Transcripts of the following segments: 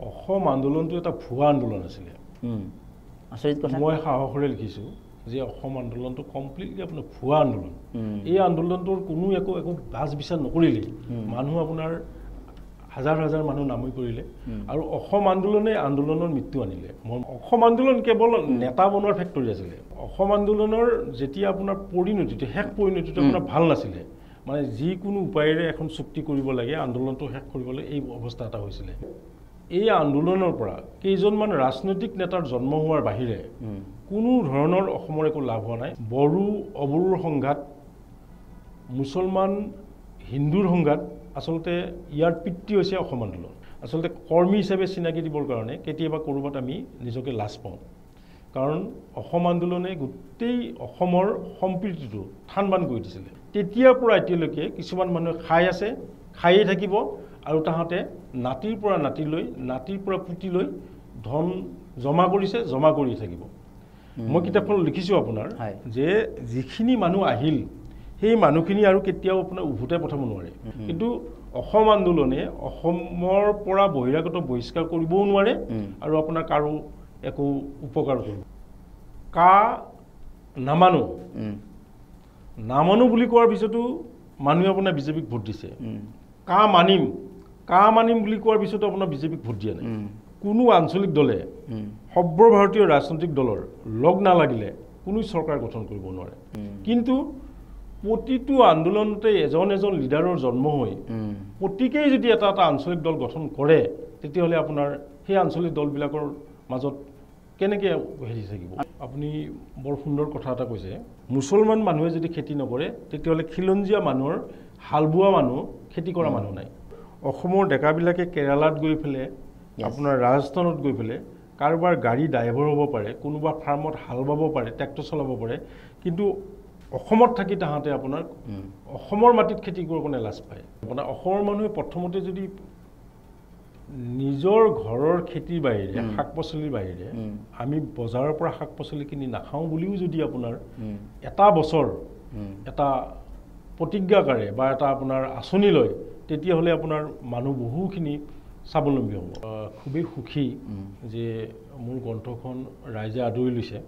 অসম আন্দোলনটো এটা ভুৱা আন্দোলন আছিলে। আচৰিত কথা। মই সাহসৰে লিখিছোঁ যে অসম আন্দোলনটো কমপ্লিটলি আপোনাৰ ভুৱা আন্দোলন। এই আন্দোলনটোৰ কোনো একো বাজ বিচাৰ নকৰিলে মানুহ আপোনাৰ হাজাৰ হাজাৰ মানুহ নামি পৰিলে আৰু অসম আন্দোলনৰ মৃত্যু আনিলে। অসম আন্দোলন কেৱল নেতা বনোৱাৰ ফেক্টৰী আছিলে। অসম আন্দোলনৰ যেতিয়া আপোনাৰ পৰিণতিটো শেষ পৰিণতিটো আপোনাৰ ভাল নাছিলে, মানে যিকোনো উপায়েৰে এখন চুক্তি কৰিব লাগে, আন্দোলনটো শেষ কৰিবলৈ এই অৱস্থা এটা হৈছিলে। এই আন্দোলনৰ পৰা কেইজনমান ৰাজনৈতিক নেতাৰ জন্ম হোৱাৰ বাহিৰে কোনো ধৰণৰ অসমৰ একো লাভ হোৱা নাই। বড়ো অবড়োৰ সংঘাত, মুছলমান হিন্দুৰ সংঘাত, আচলতে ইয়াৰ পিতৃ হৈছে অসম আন্দোলন। আচলতে কৰ্মী হিচাপে চিনাকি দিবৰ কাৰণে কেতিয়াবা ক'ৰবাত আমি নিজকে লাজ পাওঁ, কাৰণ অসম আন্দোলনে গোটেই অসমৰ সম্প্ৰীতিটো থান বান কৰি দিছিলে। তেতিয়াৰ পৰা এতিয়ালৈকে কিছুমান মানুহে খাই আছে, খায়ে থাকিব, আৰু তাহাঁতে নাতিৰ পৰা নাতিলৈ, নাতিৰ পৰা পুতিলৈ ধন জমা কৰিছে, জমা কৰি থাকিব। মই কিতাপখন লিখিছোঁ আপোনাৰ যে যিখিনি মানুহ আহিল সেই মানুহখিনি আৰু কেতিয়াও আপোনাৰ উভতাই পঠাব নোৱাৰে। কিন্তু অসম আন্দোলনে অসমৰ পৰা বহিৰাগত বহিষ্কাৰ কৰিবও নোৱাৰে আৰু আপোনাৰ কাৰো একো উপকাৰ কৰিব। নামানো বুলি কোৱাৰ পিছতো মানুহে আপোনাৰ বিজেপিক ভোট দিছে। মানিম বুলি কোৱাৰ পিছতো আপোনাৰ বিজেপিক ভোট দিয়া নাই। কোনো আঞ্চলিক দলে সৰ্বভাৰতীয় ৰাজনৈতিক দলৰ লগ নালাগিলে কোনো চৰকাৰ গঠন কৰিব নোৱাৰে। কিন্তু প্ৰতিটো আন্দোলনতে এজন লিডাৰৰ জন্ম হৈ প্ৰতিকেই যদি এটা আঞ্চলিক দল গঠন কৰে, তেতিয়াহ'লে আপোনাৰ সেই আঞ্চলিক দলবিলাকৰ মাজত কেনেকৈ হেৰি থাকিব। আপুনি বৰ সুন্দৰ কথা এটা কৈছে, মুছলমান মানুহে যদি খেতি নকৰে তেতিয়াহ'লে খিলঞ্জীয়া মানুহৰ হাল বোৱা মানুহ, খেতি কৰা মানুহ নাই। অসমৰ ডেকাবিলাকে কেৰালাত গৈ পেলাই, আপোনাৰ ৰাজস্থানত গৈ পেলাই কাৰোবাৰ গাড়ী ড্ৰাইভাৰ হ'ব পাৰে, কোনোবা ফাৰ্মত হাল বাব পাৰে, ট্ৰেক্টৰ চলাব পাৰে, কিন্তু অসমত থাকি তাহাঁতে আপোনাৰ অসমৰ মাটিত খেতি কৰিব কাৰণে লাজ পায়। আপোনাৰ অসমৰ মানুহে প্ৰথমতে যদি নিজৰ ঘৰৰ খেতিৰ বাহিৰে, শাক পাচলিৰ বাহিৰে আমি বজাৰৰ পৰা শাক পাচলি কিনি নাখাওঁ বুলিও যদি আপোনাৰ এটা বছৰ এটা প্ৰতিজ্ঞাকাৰে বা এটা আপোনাৰ আঁচনি লয়, তেতিয়াহ'লে আপোনাৰ মানুহ বহুখিনি স্বাৱলম্বী হ'ব। খুবেই সুখী যে মোৰ গ্ৰন্থখন ৰাইজে আদৰি লৈছে।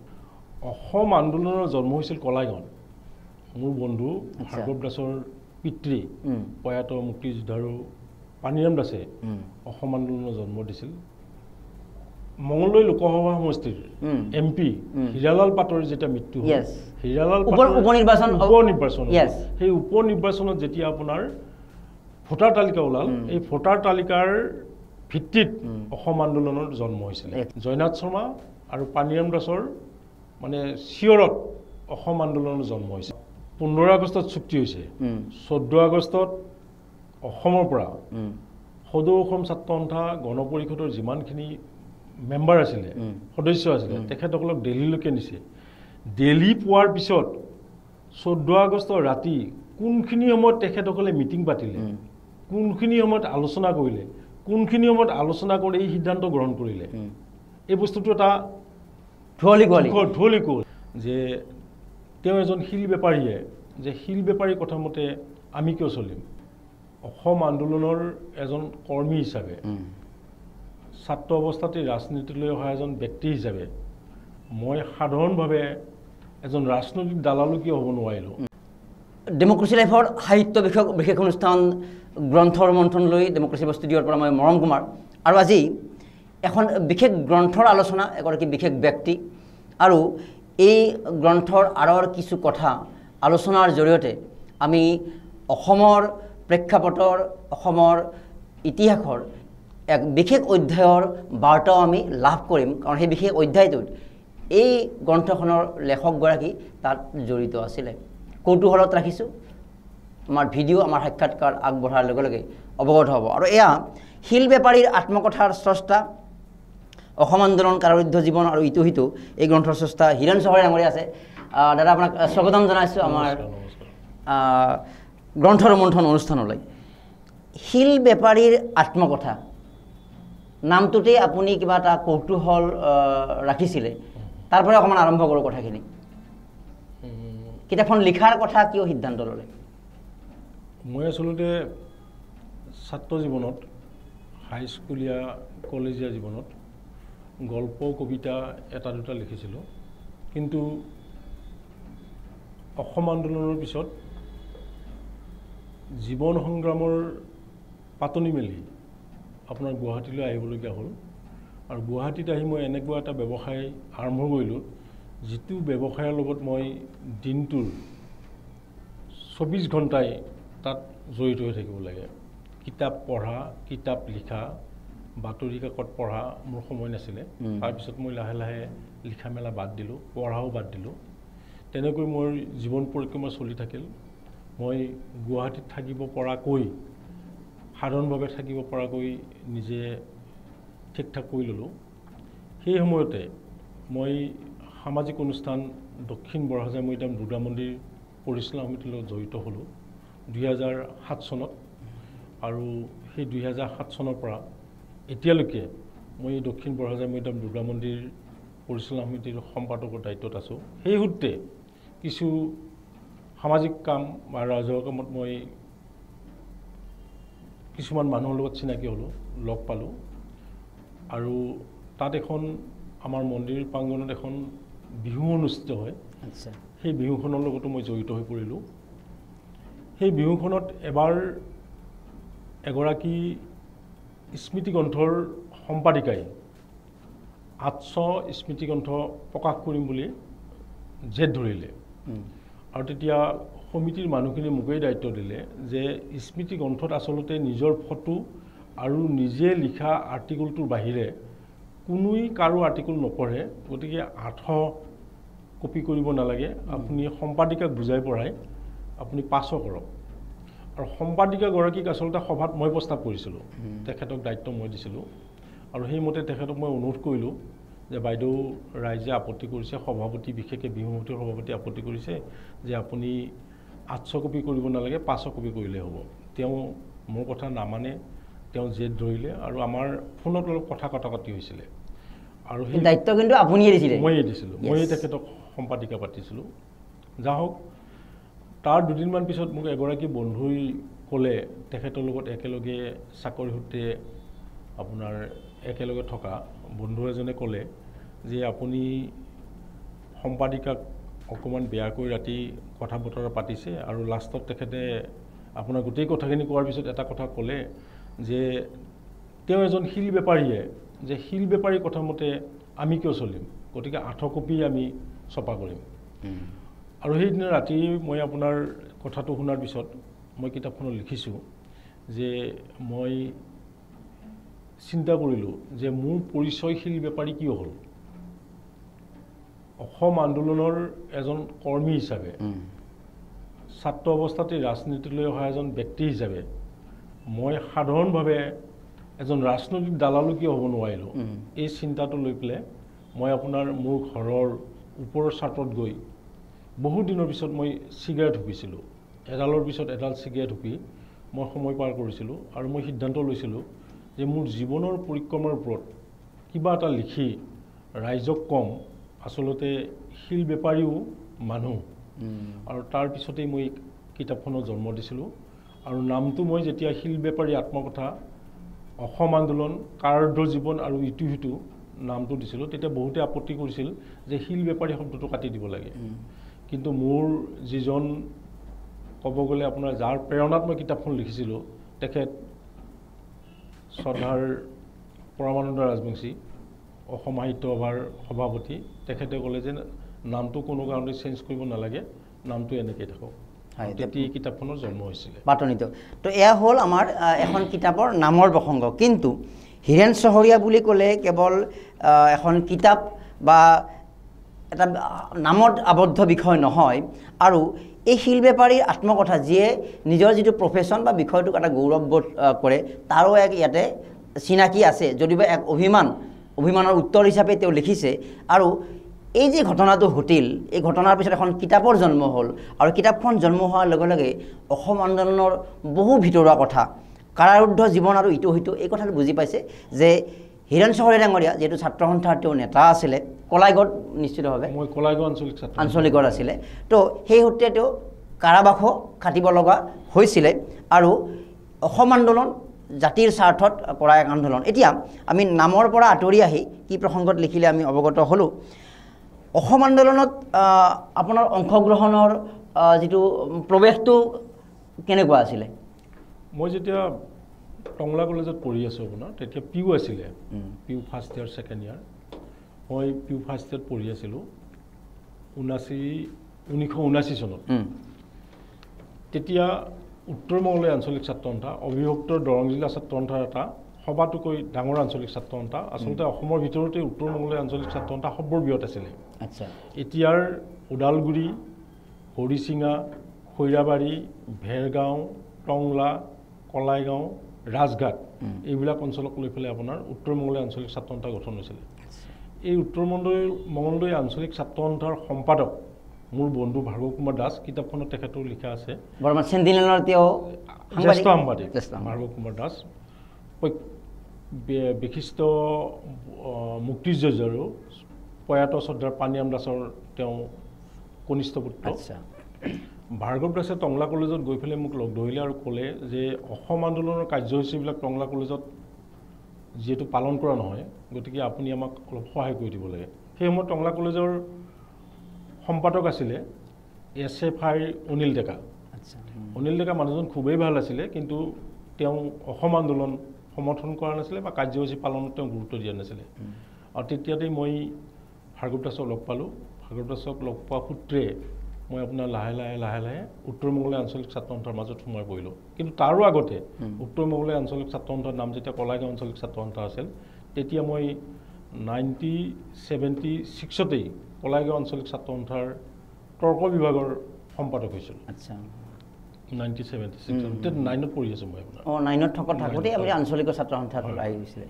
অসম আন্দোলনৰ জন্ম হৈছিল কলাইগাঁৱত। মোৰ বন্ধু ভাৰ্গৱ দাসৰ পিতৃ প্ৰয়াত মুক্তিযোদ্ধাৰু পানীৰাম দাসে অসম আন্দোলনৰ জন্ম দিছিল। মঙলদৈ লোকসভা সমষ্টিৰ MP হীৰালাল পাটোৱাৰীৰ যেতিয়া মৃত্যু হ'ল, হীৰালাল উপনিৰ্বাচন, সেই উপনিৰ্বাচনত যেতিয়া আপোনাৰ ভোটাৰ তালিকা ওলাল, এই ভোটাৰ তালিকাৰ ভিত্তিত অসম আন্দোলনৰ জন্ম হৈছিলে। জয়নাথ শৰ্মা আৰু পানীৰাম দাসৰ মানে চিঞৰত অসম আন্দোলনৰ জন্ম হৈছে। 15 আগষ্টত চুক্তি হৈছে, 14 আগষ্টত অসমৰ পৰা সদৌ অসম ছাত্ৰ সন্থা গণ পৰিষদৰ যিমানখিনি মেম্বাৰ আছিলে, সদস্য আছিলে, তেখেতসকলক দিল্লীলৈকে নিছে। দিল্লী পোৱাৰ পিছত 14 আগষ্টৰ ৰাতি কোনখিনি সময়ত তেখেতসকলে মিটিং পাতিলে, কোনখিনি সময়ত আলোচনা কৰিলে, কোনখিনি সময়ত আলোচনা কৰি এই সিদ্ধান্ত গ্ৰহণ কৰিলে, এই বস্তুটো এটা ঢুৱলি গ'ল যে তেওঁ এজন শিল বেপাৰীয়ে, যে শিল বেপাৰীৰ কথা মতে আমি কিয় চলিম। অসম আন্দোলনৰ এজন কৰ্মী হিচাপে, ছাত্ৰ অৱস্থাতে ৰাজনীতিলৈ অহা এজন ব্যক্তি হিচাপে মই সাধাৰণভাৱে এজন ৰাজনৈতিক দালালো কিয় হ'ব নোৱাৰিলোঁ। ডেম'ক্ৰেচি লাইফৰ সাহিত্য বিষয়ক বিশেষ অনুষ্ঠান গ্ৰন্থৰ মন্থনলৈ ডেম'ক্ৰেচি ষ্টুডিঅ'ৰ পৰা মই মৰম কুমাৰ, আৰু আজি এখন বিশেষ গ্ৰন্থৰ আলোচনা, এগৰাকী বিশেষ ব্যক্তি আৰু এই গ্ৰন্থৰ আঁৰৰ কিছু কথা আলোচনাৰ জৰিয়তে আমি অসমৰ প্ৰেক্ষাপটৰ, অসমৰ ইতিহাসৰ এক বিশেষ অধ্যায়ৰ বাৰ্তাও আমি লাভ কৰিম, কাৰণ সেই বিশেষ অধ্যায়টোত এই গ্ৰন্থখনৰ লেখকগৰাকী তাত জড়িত আছিলে। কৌতূহলত ৰাখিছোঁ, আমাৰ ভিডিঅ', আমাৰ সাক্ষাৎকাৰ আগবঢ়াৰ লগে লগে অৱগত হ'ব। আৰু এয়া শিল বেপাৰীৰ আত্মকথাৰ স্ৰষ্টা, অসম আন্দোলন, কাৰাৰুদ্ধ জীৱন আৰু ইটো সিটো এই গ্ৰন্থৰ স্ৰষ্টা হিৰণ চহৰে ডাঙৰী আছে। দাদা, আপোনাক স্বাগতম জনাইছোঁ আমাৰ গ্ৰন্থৰ মন্থন অনুষ্ঠানলৈ। শিল বেপাৰীৰ আত্মকথা নামটোতেই আপুনি কিবা এটা কৌতূহল ৰাখিছিলে, তাৰ পৰা অকণমান আৰম্ভ কৰোঁ কথাখিনি। কিতাপখন লিখাৰ কথা কিয় সিদ্ধান্ত ল'লে? মই আচলতে ছাত্ৰ জীৱনত হাইস্কুলীয়া কলেজীয়া জীৱনত গল্প কবিতা এটা দুটা লিখিছিলোঁ, কিন্তু অসম আন্দোলনৰ পিছত জীৱন সংগ্ৰামৰ পাতনি মেলি আপোনাৰ গুৱাহাটীলৈ আহিবলগীয়া হ'ল। আৰু গুৱাহাটীত আহি মই এনেকুৱা এটা ব্যৱসায় আৰম্ভ কৰিলোঁ, যিটো ব্যৱসায়ৰ লগত মই দিনটোৰ 24 ঘণ্টাই তাত জড়িত হৈ থাকিব লাগে। কিতাপ পঢ়া, কিতাপ লিখা, বাতৰি কাকত পঢ়া মোৰ সময় নাছিলে। তাৰপিছত মই লাহে লাহে লিখা মেলা বাদ দিলোঁ, পঢ়াও বাদ দিলোঁ। তেনেকৈ মোৰ জীৱন পৰিক্ৰমা চলি থাকিল। মই গুৱাহাটীত থাকিব পৰাকৈ, সাধাৰণভাৱে থাকিব পৰাকৈ নিজে ঠিক ঠাক কৰি ল'লোঁ। সেই সময়তে মই সামাজিক অনুষ্ঠান দক্ষিণ বৰহাজাৰ মৈদাম দুৰ্গা মন্দিৰ পৰিচালনা সমিতিৰ লগত জড়িত হ'লোঁ 2007 চনত। আৰু সেই 2007 চনৰ পৰা এতিয়ালৈকে মই দক্ষিণ বৰহাজাৰ মৈদাম দুৰ্গা মন্দিৰ পৰিচালনা সমিতিৰ সম্পাদকৰ দায়িত্বত আছোঁ। সেই সূত্ৰে কিছু সামাজিক কাম বা ৰাজহুৱা কামত মই কিছুমান মানুহৰ লগত চিনাকি হ'লোঁ, লগ পালোঁ। আৰু তাত এখন আমাৰ মন্দিৰ প্ৰাংগণত এখন বিহু অনুষ্ঠিত হয়। সেই বিহুখনৰ লগতো মই জড়িত হৈ পৰিলোঁ। সেই বিহুখনত এবাৰ এগৰাকী স্মৃতিগ্ৰন্থৰ সম্পাদিকাই 800 স্মৃতিগ্ৰন্থ প্ৰকাশ কৰিম বুলি জেদ ধৰিলে। আৰু তেতিয়া সমিতিৰ মানুহখিনি মোকেই দায়িত্ব দিলে যে স্মৃতিগ্ৰন্থত আচলতে নিজৰ ফটো আৰু নিজে লিখা আৰ্টিকলটোৰ বাহিৰে কোনোই কাৰো আৰ্টিকল নপঢ়ে, গতিকে 800 কপি কৰিব নালাগে, আপুনি সম্পাদিকাক বুজাই পঢ়াই আপুনি 500 কৰক। আৰু সম্পাদিকাগৰাকীক আচলতে সভাত মই প্ৰস্তাৱ কৰিছিলোঁ, তেখেতক দায়িত্ব মই দিছিলোঁ। আৰু সেইমতে তেখেতক মই অনুৰোধ কৰিলোঁ যে বাইদেউ, ৰাইজে আপত্তি কৰিছে, সভাপতি বিশেষকৈ বিহু সমিতিৰ সভাপতি আপত্তি কৰিছে যে আপুনি 800 কপি কৰিব নালাগে, 500 কপি কৰিলে হ'ব। তেওঁ মোৰ কথা নামানে, তেওঁ জেদ ধৰিলে আৰু আমাৰ ফোনত অলপ কথা কটাকটি হৈছিলে। আৰু সেই দায়িত্ব কিন্তু আপুনিয়ে দিছিলে? ময়ে দিছিলোঁ, ময়ে তেখেতক সম্পাদিকা পাতিছিলোঁ। যা হওক, তাৰ দুদিনমান পিছত মোক এগৰাকী বন্ধুই ক'লে, তেখেতৰ লগত একেলগে চাকৰি সূত্ৰে আপোনাৰ একেলগে থকা বন্ধু এজনে ক'লে যে আপুনি সম্পাদিকাক অকণমান বেয়াকৈ ৰাতি কথা বতৰা পাতিছে। আৰু লাষ্টত তেখেতে আপোনাৰ গোটেই কথাখিনি কোৱাৰ পিছত এটা কথা ক'লে যে তেওঁ এজন শিল বেপাৰীয়ে, যে শিল বেপাৰী কথা মতে আমি কিয় চলিম, গতিকে 800 কপি আমি ছপা কৰিম। আৰু সেইদিনা ৰাতি মই আপোনাৰ কথাটো শুনাৰ পিছত মই কিতাপখনত লিখিছোঁ যে মই চিন্তা কৰিলোঁ যে মোৰ পৰিচয় শিল বেপাৰী কিয় হ'ল। অসম আন্দোলনৰ এজন কৰ্মী হিচাপে, ছাত্ৰ অৱস্থাতে ৰাজনীতিলৈ অহা এজন ব্যক্তি হিচাপে মই সাধাৰণভাৱে এজন ৰাজনৈতিক দালালো কিয় হ'ব নোৱাৰিলোঁ, এই চিন্তাটো লৈ পেলাই মই আপোনাৰ মোৰ ঘৰৰ ওপৰৰ চাটত গৈ বহু দিনৰ পিছত মই চিগাৰেট হুপিছিলোঁ। এডালৰ পিছত এডাল চিগাৰেট হুপি মই সময় পাৰ কৰিছিলোঁ। আৰু মই সিদ্ধান্ত লৈছিলোঁ যে মোৰ জীৱনৰ পৰিক্ৰমাৰ ওপৰত কিবা এটা লিখি ৰাইজক কম, আচলতে শিল বেপাৰীও মানুহ। আৰু তাৰ পিছতেই মই কিতাপখনৰ জন্ম দিছিলোঁ। আৰু নামটো মই যেতিয়া শিল বেপাৰী আত্মকথা, অসম আন্দোলন, কাৰাৰুদ্ধ জীৱন আৰু ইটো সিটো নামটো দিছিলোঁ, তেতিয়া বহুতে আপত্তি কৰিছিল যে শিল বেপাৰী শব্দটো কাটি দিব লাগে। কিন্তু মোৰ যিজন ক'ব গ'লে আপোনাৰ যাৰ প্ৰেৰণাত মই কিতাপখন লিখিছিলোঁ, তেখেত শ্ৰদ্ধাৰ পৰমানন্দ ৰাজবংশী, অসম সাহিত্য সভাৰ সভাপতি, তেখেতে ক'লে যে নামটো কোনো কাৰণতে চেঞ্জ কৰিব নালাগে, নামটো এনেকৈ থাকক। তেতিয়া এই কিতাপখনৰ জন্ম হৈছিলে। পাতনিটো তো এয়া হ'ল আমাৰ এখন কিতাপৰ নামৰ প্ৰসংগ। কিন্তু হীৰেণ চহৰীয়া বুলি ক'লে কেৱল এখন কিতাপ বা এটা নামত আবদ্ধ বিষয় নহয়, আৰু এই শিল বেপাৰীৰ আত্মকথা, যিয়ে নিজৰ যিটো প্ৰফেশ্যন বা বিষয়টোক এটা গৌৰৱবোধ কৰে, তাৰো এক ইয়াতে চিনাকি আছে, যদিও এক অভিমানৰ উত্তৰ হিচাপে তেওঁ লিখিছে। আৰু এই যে ঘটনাটো ঘটিল, এই ঘটনাৰ পিছত এখন কিতাপৰ জন্ম হ'ল। আৰু কিতাপখন জন্ম হোৱাৰ লগে লগে অসম আন্দোলনৰ বহু ভিতৰুৱা কথা, কাৰাৰুদ্ধ জীৱন আৰু ইটো সিটো, এই কথাটো বুজি পাইছে যে হীৰেণ চহৰীয়া ডাঙৰীয়া যিহেতু ছাত্ৰ সন্থাৰ তেওঁ নেতা আছিলে, কলাইগড় নিশ্চিতভাৱে মই কলাইগড় আঞ্চলিকৰ আছিলে, তো সেই সূত্ৰে তেওঁ কাৰাবাসো খাটিব লগা হৈছিলে। আৰু অসম আন্দোলন জাতিৰ স্বাৰ্থত কৰা এক আন্দোলন। এতিয়া আমি নামৰ পৰা আঁতৰি আহি কি প্ৰসংগত লিখিলে আমি অৱগত হ'লোঁ। অসম আন্দোলনত আপোনাৰ অংশগ্ৰহণৰ যিটো প্ৰৱেশটো কেনেকুৱা আছিলে? মই যেতিয়া টংলা কলেজত পঢ়ি আছোঁ আপোনাৰ, তেতিয়া পিউ আছিলে, PU first year second year. মই পিউ ফাৰ্ষ্ট ইয়াৰত পঢ়ি আছিলোঁ 1979 চনত। তেতিয়া উত্তৰ মঙলদৈ আঞ্চলিক ছাত্ৰ সন্থা অবিভক্ত দৰং জিলা ছাত্ৰ সন্থাৰ এটা সবাতোকৈ ডাঙৰ আঞ্চলিক ছাত্ৰ সন্থা। আচলতে অসমৰ ভিতৰতে উত্তৰ মঙলদৈ আঞ্চলিক ছাত্ৰ সন্থা সৰ্ববৃহৎ আছিলে। আচ্ছা, এতিয়াৰ ওদালগুৰি, হৰিচিঙা, খৈৰাবাৰী, ভেৰগাঁও, টংলা, কলাইগাঁও, ৰাজঘাট এইবিলাক অঞ্চলক লৈ পেলাই আপোনাৰ উত্তৰ মঙলদৈ আঞ্চলিক ছাত্ৰ সন্থা গঠন হৈছিলে। এই উত্তৰ মঙলদৈ আঞ্চলিক ছাত্ৰ সন্থাৰ সম্পাদক মোৰ বন্ধু ভাৰ্গৱ কুমাৰ দাস। কিতাপখনত তেখেতৰ লিখা আছে, জ্যেষ্ঠ সাংবাদিক ভাৰ্গৱ কুমাৰ দাস, বিশিষ্ট মুক্তিযুঁজাৰু আৰু প্ৰয়াত শ্ৰদ্ধাৰ পানীৰাম দাসৰ তেওঁ কনিষ্ঠ পুত্ৰ। ভাৰ্গৱ দাসে টংলা কলেজত গৈ পেলাই মোক লগ ধৰিলে আৰু ক'লে যে অসম আন্দোলনৰ কাৰ্যসূচীবিলাক টংলা কলেজত যিহেতু পালন কৰা নহয়, গতিকে আপুনি আমাক অলপ সহায় কৰি দিব লাগে। সেই সময়ত টংলা কলেজৰ সম্পাদক আছিলে SFI অনিল ডেকা। অনিল ডেকা মানুহজন খুবেই ভাল আছিলে, কিন্তু তেওঁ অসম আন্দোলন সমৰ্থন কৰা নাছিলে বা কাৰ্যসূচী পালনত তেওঁ গুৰুত্ব দিয়া নাছিলে। আৰু তেতিয়াতেই মই ভাৰ্গৱ দাসক লগ পালোঁ। ভাৰ্গৱ দাসক লগ পোৱা সূত্ৰে মই আপোনাৰ লাহে লাহে উত্তৰ মঙলদৈ আঞ্চলিক ছাত্ৰ সন্থাৰ মাজত সোমাই পৰিলোঁ। কিন্তু তাৰো আগতে উত্তৰ মঙলদৈ আঞ্চলিক ছাত্ৰ সন্থাৰ নাম যেতিয়া কলাইগাঁও আঞ্চলিক ছাত্ৰ সন্থা আছিল, তেতিয়া মই 1976তেই কলাইগাঁও আঞ্চলিক ছাত্ৰ সন্থাৰ তৰ্ক বিভাগৰ সম্পাদক হৈছিলোঁ। আচ্ছা, 1976 9ত পঢ়ি আছোঁ মই আপোনাৰ। 9ত থাকোঁতেই আপুনি আঞ্চলিক ছাত্ৰ সন্থাত আহি গৈছিলে।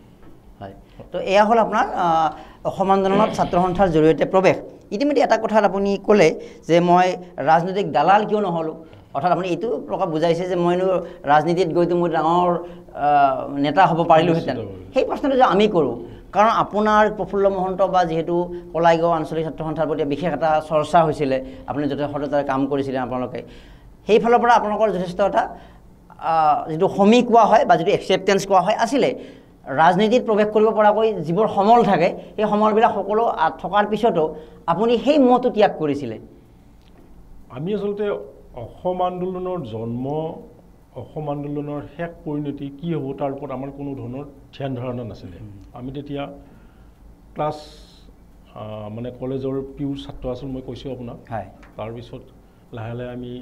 হয়, তো এয়া হ'ল আপোনাৰ অসম আন্দোলনত ছাত্ৰ সন্থাৰ জৰিয়তে প্ৰৱেশ। ইতিমধ্যে এটা কথাত আপুনি ক'লে যে মই ৰাজনৈতিক দালাল কিয় নহ'লোঁ, অৰ্থাৎ আপুনি এইটো প্ৰকাশ বুজাইছে যে মইনো ৰাজনীতিত গৈতো মই ডাঙৰ নেতা হ'ব পাৰিলোঁহেঁতেন। সেই প্ৰশ্নটো যে আমি কৰোঁ, কাৰণ আপোনাৰ প্ৰফুল্ল মহন্ত বা যিহেতু কলাইগাঁও আঞ্চলিক ছাত্ৰ সন্থাৰ প্ৰতি বিশেষ এটা চৰ্চা হৈছিলে, আপুনি যথেষ্ট সততাৰে কাম কৰিছিলে আপোনালোকে, সেইফালৰ পৰা আপোনালোকৰ যথেষ্ট এটা যিটো সমী কোৱা হয় বা যিটো একচেপ্টেঞ্চ কোৱা হয় আছিলে। ৰাজনীতিত প্ৰৱেশ কৰিব পৰাকৈ যিবোৰ সমল থাকে, সেই সমলবিলাক সকলো থকাৰ পিছতো আপুনি সেই মতটো ত্যাগ কৰিছিলে। আমি আচলতে অসম আন্দোলনৰ জন্ম, অসম আন্দোলনৰ শেষ পৰিণতি কি হ'ব তাৰ ওপৰত আমাৰ কোনো ধৰণৰ ধ্যান ধাৰণা নাছিলে। আমি তেতিয়া ক্লাছ মানে কলেজৰ পিউৰ ছাত্ৰ আছিলোঁ, মই কৈছোঁ আপোনাক। তাৰপিছত লাহে লাহে আমি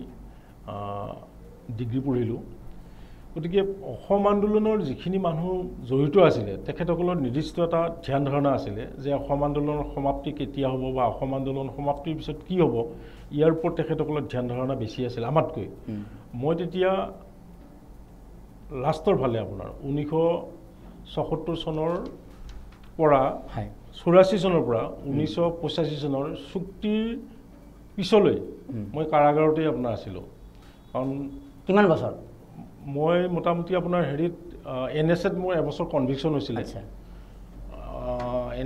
ডিগ্ৰী পঢ়িলোঁ। গতিকে অসম আন্দোলনৰ যিখিনি মানুহ জড়িত আছিলে, তেখেতসকলৰ নিৰ্দিষ্ট এটা ধ্যান ধাৰণা আছিলে যে অসম আন্দোলনৰ সমাপ্তি কেতিয়া হ'ব বা অসম আন্দোলন সমাপ্তিৰ পিছত কি হ'ব, ইয়াৰ ওপৰত তেখেতসকলৰ ধ্যান ধাৰণা বেছি আছিল আমাতকৈ। মই তেতিয়া লাষ্টৰ ফালে আপোনাৰ 1976 চনৰ পৰা 84 চনৰ পৰা 1985 চনৰ চুক্তিৰ পিছলৈ মই কাৰাগাৰতেই আপোনাৰ আছিলোঁ। কাৰণ কিমান বছৰ? মই মোটামুটি আপোনাৰ হেৰিত NSAত মোৰ এবছৰ কনভিকশ্যন হৈছিলে।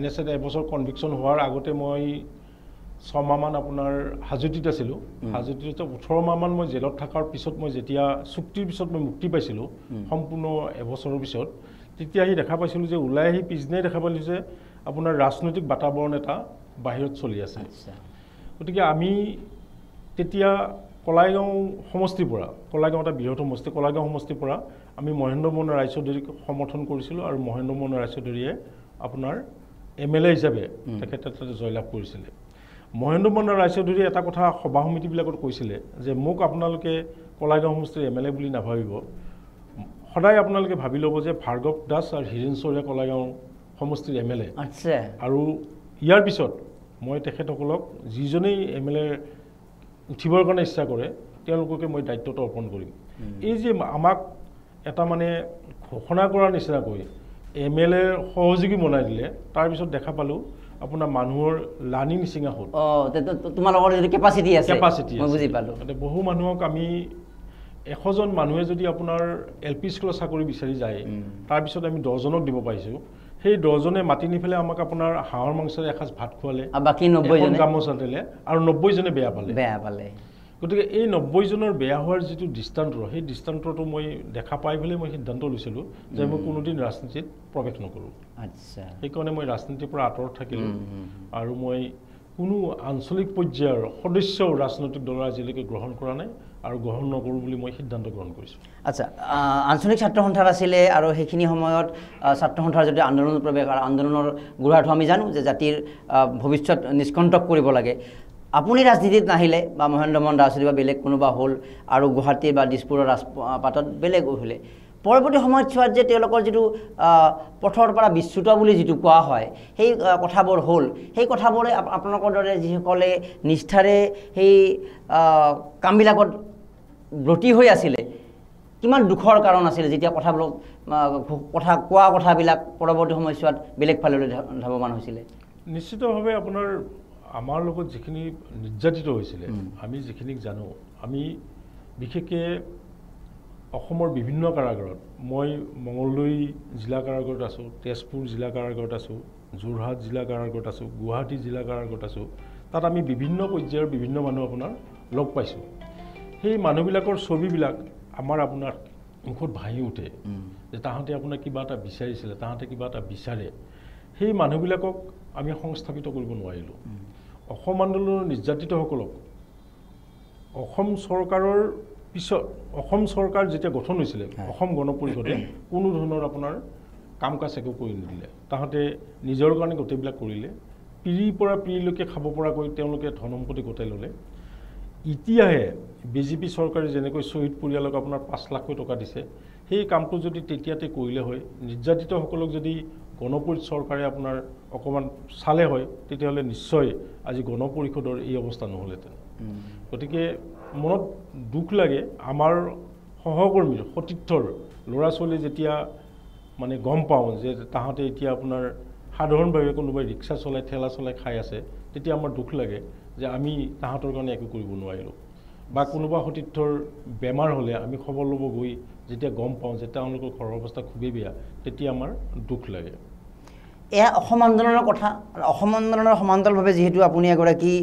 NSAত এবছৰ কনভিকশ্যন হোৱাৰ আগতে মই 6 মাহমান আপোনাৰ হাজোতিত আছিলোঁ। হাজোতিত 18 মাহমান মই জেলত থকাৰ পিছত মই যেতিয়া চুক্তিৰ পিছত মই মুক্তি পাইছিলোঁ সম্পূৰ্ণ এবছৰৰ পিছত, তেতিয়া আহি দেখা পাইছিলোঁ যে ওলাই আহি পিছদিনাই দেখা পালোঁ যে আপোনাৰ ৰাজনৈতিক বাতাবৰণ এটা বাহিৰত চলি আছে। গতিকে আমি তেতিয়া কলাইগাঁও সমষ্টিৰ পৰা, কলাইগাঁও এটা বৃহৎ সমষ্টি, কলাইগাঁও সমষ্টিৰ পৰা আমি মহেন্দ্ৰ মোহন ৰায়চৌধুৰীক সমৰ্থন কৰিছিলোঁ আৰু মহেন্দ্ৰ মোহন ৰায়চৌধুৰীয়ে আপোনাৰ MLA হিচাপে তেখেতে তাতে জয়লাভ কৰিছিলে। মহেন্দ্ৰ মোহন ৰায়চৌধুৰীয়ে এটা কথা সভা সমিতিবিলাকত কৈছিলে যে মোক আপোনালোকে কলাইগাঁও সমষ্টিৰ MLA বুলি নাভাবিব, সদায় আপোনালোকে ভাবি ল'ব যে ভাৰ্গৱ দাস আৰু হীৰেন চৌৰীয়া কলাইগাঁও সমষ্টিৰ MLA। আৰু ইয়াৰ পিছত মই তেখেতসকলক যিজনেই MLA উঠিবৰ কাৰণে ইচ্ছা কৰে তেওঁলোককে মই দায়িত্বটো অৰ্পণ কৰিম। এই যে আমাক এটা মানে ঘোষণা কৰাৰ নিচিনাকৈ MLA সহযোগী বনাই দিলে, তাৰপিছত দেখা পালোঁ আপোনাৰ মানুহৰ লানি নিচিঙা হ'ল। তোমালোকৰ যদি কেপাচিটি আছে, মই বুজি পালোঁ। বহু মানুহক আমি 100জন মানুহে যদি আপোনাৰ LP স্কুলৰ চাকৰি বিচাৰি যায়, তাৰপিছত আমি 10জনক দিব পাৰিছোঁ। সেই 10জনে মাতি নি পেলাই আমাক আপোনাৰ হাঁহৰ মাংসৰে এসাঁজ ভাত খোৱালে, বাকী 90জনে গামোচা দিলে আৰু 90জনে বেয়া পালে। গতিকে এই 90 জনৰ বেয়া হোৱাৰ যিটো দৃষ্টান্ত সেই দৃষ্টান্তটো মই দেখা পাই পেলাই মই সিদ্ধান্ত লৈছিলোঁ যে মই কোনোদিন ৰাজনীতিত প্ৰৱেশ নকৰোঁ। আচ্ছা, সেইকাৰণে মই ৰাজনীতিৰ পৰা আঁতৰত থাকিলোঁ আৰু মই কোনো আঞ্চলিক পৰ্যায়ৰ সদস্যও ৰাজনৈতিক দলৰ আজিলৈকে গ্ৰহণ কৰা নাই আৰু গ্ৰহণ নকৰোঁ বুলি মই সিদ্ধান্ত গ্ৰহণ কৰিছোঁ। আচ্ছা, আঞ্চলিক ছাত্ৰ সন্থাৰ আছিলে আৰু সেইখিনি সময়ত ছাত্ৰ সন্থাৰ যদি আন্দোলনৰ প্ৰৱেশ আৰু আন্দোলনৰ গুড়াটো আমি জানো যে জাতিৰ ভৱিষ্যত নিষ্কণ্টক কৰিব লাগে। আপুনি ৰাজনীতিত নাহিলে বা মহেন্দ্ৰ মোহন দাস বা বেলেগ কোনোবা হ'ল আৰু গুৱাহাটী বা দিছপুৰৰ ৰাজপাটত বেলেগ হ'লে পৰৱৰ্তী সময়ছোৱাত যে তেওঁলোকৰ যিটো পথৰ পৰা বিচ্যুত বুলি যিটো কোৱা হয় সেই কথাবোৰ হ'ল, সেই কথাবোৰে আপোনালোকৰ দৰে যিসকলে নিষ্ঠাৰে সেই কামবিলাকত ব্ৰতী হৈ আছিলে কিমান দুখৰ কাৰণ আছিলে যেতিয়া কথাবিলাক কোৱা কথাবিলাক পৰৱৰ্তী সময়ছোৱাত বেলেগ ফাললৈ ধাৱমান হৈছিলে? নিশ্চিতভাৱে আপোনাৰ আমাৰ লগত যিখিনি নিৰ্যাতিত হৈছিলে আমি যিখিনিক জানো, আমি বিশেষকৈ অসমৰ বিভিন্ন কাৰাগাৰত, মই মঙলদৈ জিলা কাৰাগাৰত আছোঁ, তেজপুৰ জিলা কাৰাগাৰত আছোঁ, যোৰহাট জিলা কাৰাগাৰত আছোঁ, গুৱাহাটী জিলা কাৰাগাৰত আছোঁ। তাত আমি বিভিন্ন পৰ্যায়ৰ বিভিন্ন মানুহ আপোনাৰ লগ পাইছোঁ। সেই মানুহবিলাকৰ ছবিবিলাক আমাৰ আপোনাৰ মুখত ভাহি উঠে যে তাহাঁতে আপোনাৰ কিবা এটা বিচাৰিছিলে, তাহাঁতে কিবা এটা বিচাৰে। সেই মানুহবিলাকক আমি সংস্থাপিত কৰিব নোৱাৰিলোঁ। অসম আন্দোলনৰ নিৰ্যাতিতসকলক অসম চৰকাৰৰ পিছত, অসম চৰকাৰ যেতিয়া গঠন হৈছিলে অসম গণ পৰিষদে কোনো ধৰণৰ আপোনাৰ কাম কাজ একো কৰি নিদিলে। তাহাঁতে নিজৰ কাৰণে গোটেইবিলাক কৰিলে, পিৰিৰ পৰা পিৰিলৈকে খাব পৰাকৈ তেওঁলোকে ধন সম্পত্তি গোটাই ল'লে। এতিয়াহে বিজেপি চৰকাৰে যেনেকৈ শ্বহীদ পৰিয়ালক আপোনাৰ 5 লাখকৈ টকা দিছে, সেই কামটো যদি তেতিয়াতে কৰিলে হয়, নিৰ্যাতিতসকলক যদি গণপৰিষদ চৰকাৰে আপোনাৰ অকণমান চালে হয়, তেতিয়াহ'লে নিশ্চয় আজি গণ পৰিষদৰ এই অৱস্থা নহ'লহেঁতেন। গতিকে মনত দুখ লাগে আমাৰ সহকৰ্মীৰ সতীৰ্থৰ ল'ৰা ছোৱালী যেতিয়া মানে গম পাওঁ যে তাহাঁতে এতিয়া আপোনাৰ সাধাৰণভাৱে কোনোবাই ৰিক্সা চলাই ঠেলা চলাই খাই আছে, তেতিয়া আমাৰ দুখ লাগে যে আমি তাহাঁতৰ কাৰণে একো কৰিব নোৱাৰিলোঁ। বা কোনোবা সতীৰ্থৰ বেমাৰ হ'লে আমি খবৰ ল'ব গৈ যেতিয়া গম পাওঁ যে তেওঁলোকৰ ঘৰৰ অৱস্থা খুবেই বেয়া, তেতিয়া আমাৰ দুখ লাগে। এয়া অসম আন্দোলনৰ কথা। অসম আন্দোলনৰ সমান্তৰালভাৱে যিহেতু আপুনি এগৰাকী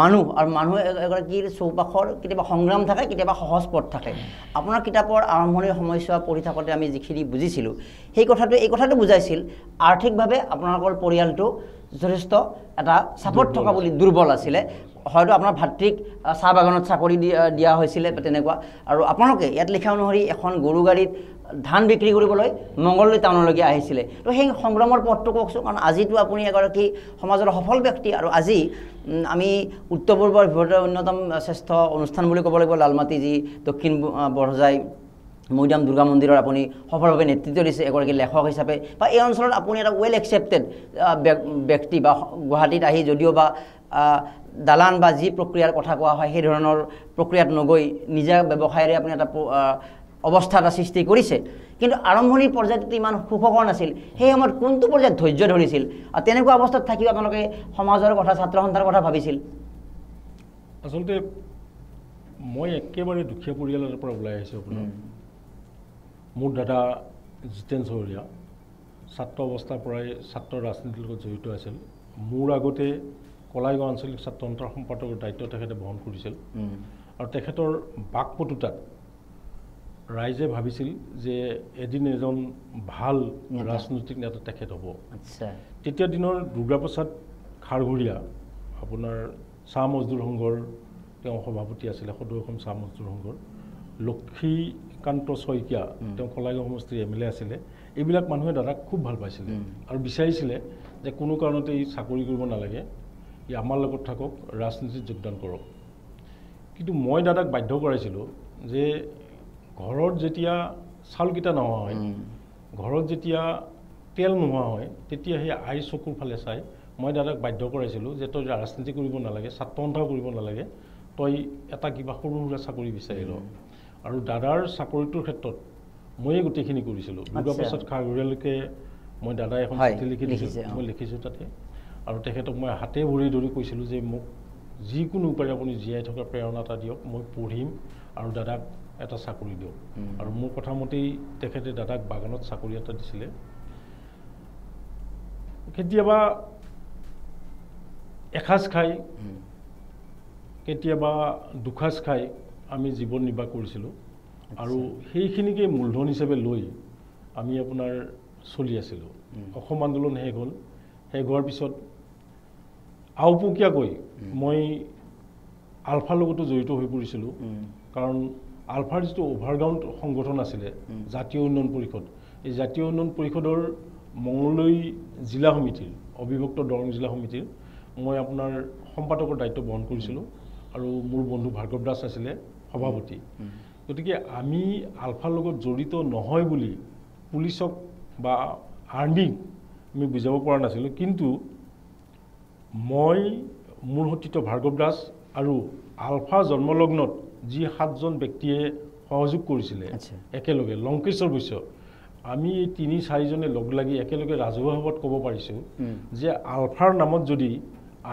মানুহ আৰু মানুহ এগৰাকীৰ চৌপাশৰ কেতিয়াবা সংগ্ৰাম থাকে, কেতিয়াবা সহজ পথ থাকে। আপোনাৰ কিতাপৰ আৰম্ভণিৰ সময়ছোৱা পঢ়ি থাকোঁতে আমি যিখিনি বুজিছিলোঁ সেই কথাটো এই কথাটো বুজাইছিল আৰ্থিকভাৱে আপোনালোকৰ পৰিয়ালটো যথেষ্ট এটা ছাপোৰ্ট থকা বুলি, দুৰ্বল আছিলে। হয়তো আপোনাৰ ভাতৃক চাহ বাগানত চাকৰি দিয়া হৈছিলে তেনেকুৱা, আৰু আপোনালোকে ইয়াত লিখা অনুসৰি এখন গৰু গাড়ীত ধান বিক্ৰী কৰিবলৈ মঙলদৈ টাউনলৈকে আহিছিলে। তো সেই সংগ্ৰামৰ পথটো কওকচোন, কাৰণ আজিতো আপুনি এগৰাকী সমাজৰ সফল ব্যক্তি, আৰু আজি আমি উত্তৰ পূৰ্বৰ ভিতৰতে অন্যতম শ্ৰেষ্ঠ অনুষ্ঠান বুলি ক'ব লাগিব লালমাটি, যি দক্ষিণ বৰজাই মৈদাম দুৰ্গা মন্দিৰৰ আপুনি সফলভাৱে নেতৃত্ব দিছে এগৰাকী লেখক হিচাপে, বা এই অঞ্চলত আপুনি এটা ৱেল একচেপ্টেড ব্যক্তি, বা গুৱাহাটীত আহি যদিও বা দালান বা যি প্ৰক্ৰিয়াৰ কথা কোৱা হয় সেই ধৰণৰ প্ৰক্ৰিয়াত নগৈ নিজা ব্যৱসায়েৰে আপুনি এটা অৱস্থা এটা সৃষ্টি কৰিছে। কিন্তু আৰম্ভণিৰ পৰ্যায়ত ইমান সুখকৰ নাছিল। সেই সময়ত কোনটো পৰ্যায়ত ধৈৰ্য ধৰিছিল আৰু তেনেকুৱা অৱস্থাত থাকিও আপোনালোকে সমাজৰ কথা, ছাত্ৰ সন্থাৰ কথা ভাবিছিল? আচলতে মই একেবাৰে দুখীয়া পৰিয়ালৰ পৰা ওলাই আহিছোঁ। আপোনাৰ মোৰ দাদা জিতেন চহৰীয়া ছাত্ৰ অৱস্থাৰ পৰাই ছাত্ৰ ৰাজনীতিৰ লগত জড়িত আছিল। মোৰ আগতে কলাইগাঁও আঞ্চলিক ছাত্ৰ সন্থাৰ সম্পাদকৰ দায়িত্ব তেখেতে বহন কৰিছিল, আৰু তেখেতৰ বাকপটুতাত ৰাইজে ভাবিছিল যে এদিন এজন ভাল ৰাজনৈতিক নেতা তেখেত হ'ব। তেতিয়া দিনৰ দুৰ্গাপ্ৰসাদ খাৰঘৰীয়া আপোনাৰ চাহ মজদুৰ সংঘৰ তেওঁ সভাপতি আছিলে, সদৌ অসম চাহ মজদুৰ সংঘৰ, লক্ষীকান্ত শইকীয়া তেওঁ কলাইগাঁও সমষ্টিৰ MLA আছিলে। এইবিলাক মানুহে দাদাক খুব ভাল পাইছিলে আৰু বিচাৰিছিলে যে কোনো কাৰণতে ই চাকৰি কৰিব নালাগে, ই আমাৰ লগত থাকক, ৰাজনীতিত যোগদান কৰক। কিন্তু মই দাদাক বাধ্য কৰাইছিলোঁ যে ঘৰত যেতিয়া চাউলকেইটা নোহোৱা হয়, ঘৰত যেতিয়া তেল নোহোৱা হয়, তেতিয়া সেই আই চকুৰ ফালে চাই মই দাদাক বাধ্য কৰাইছিলোঁ যে তই ৰাজনীতি কৰিব নালাগে, ছাত্ৰ সন্থাও কৰিব নালাগে, তই এটা কিবা সৰু সুৰা চাকৰি বিচাৰি ল। আৰু দাদাৰ চাকৰিটোৰ ক্ষেত্ৰত ময়ে গোটেইখিনি কৰিছিলোঁ। দুৰ্গাপ্ৰসাদ খাৰঘৰীয়ালৈকে মই দাদাই এখন চিঠি লিখি দিছিলোঁ, মই লিখিছোঁ তাতে, আৰু তেখেতক মই হাতে ভৰি ধৰি কৈছিলোঁ যে মোক যিকোনো উপায়েৰে আপুনি জীয়াই থকাৰ প্ৰেৰণা এটা দিয়ক, মই পঢ়িম আৰু দাদাক এটা চাকৰি দিয়ক। আৰু মোৰ কথা মতেই তেখেতে দাদাক বাগানত চাকৰি এটা দিছিলে। কেতিয়াবা এসাঁজ খাই কেতিয়াবা দুখাজ খাই আমি জীৱন নিৰ্বাহ কৰিছিলোঁ আৰু সেইখিনিকে মূলধন হিচাপে লৈ আমি আপোনাৰ চলি আছিলোঁ অসম আন্দোলন শেষ হ'ল শেষ হোৱাৰ পিছত আওপকীয়াকৈ মই আলফাৰ লগতো জড়িত হৈ পৰিছিলোঁ কাৰণ আলফাৰ যিটো অভাৰগ্ৰাউণ্ড সংগঠন আছিলে জাতীয় উন্নয়ন পৰিষদ এই জাতীয় উন্নয়ন পৰিষদৰ মঙলদৈ জিলা সমিতিৰ অবিভক্ত দৰং জিলা সমিতিৰ মই আপোনাৰ সম্পাদকৰ দায়িত্ব বহন কৰিছিলোঁ আৰু মোৰ বন্ধু ভাৰ্গৱ দাস আছিলে সভাপতি গতিকে আমি আলফাৰ লগত জড়িত নহয় বুলি পুলিচক বা আৰ্মিক আমি বুজাব পৰা নাছিলোঁ কিন্তু মই মোৰ সতীৰ্থ ভাৰ্গৱ দাস আৰু আলফা জন্মলগ্নত যি 7জন ব্যক্তিয়ে সহযোগ কৰিছিলে একেলগে লংকেশ্বৰ বৈশ্য আমি 3-4জনে লগ লাগি একেলগে ৰাজহুৱা সভাত ক'ব পাৰিছোঁ যে আলফাৰ নামত যদি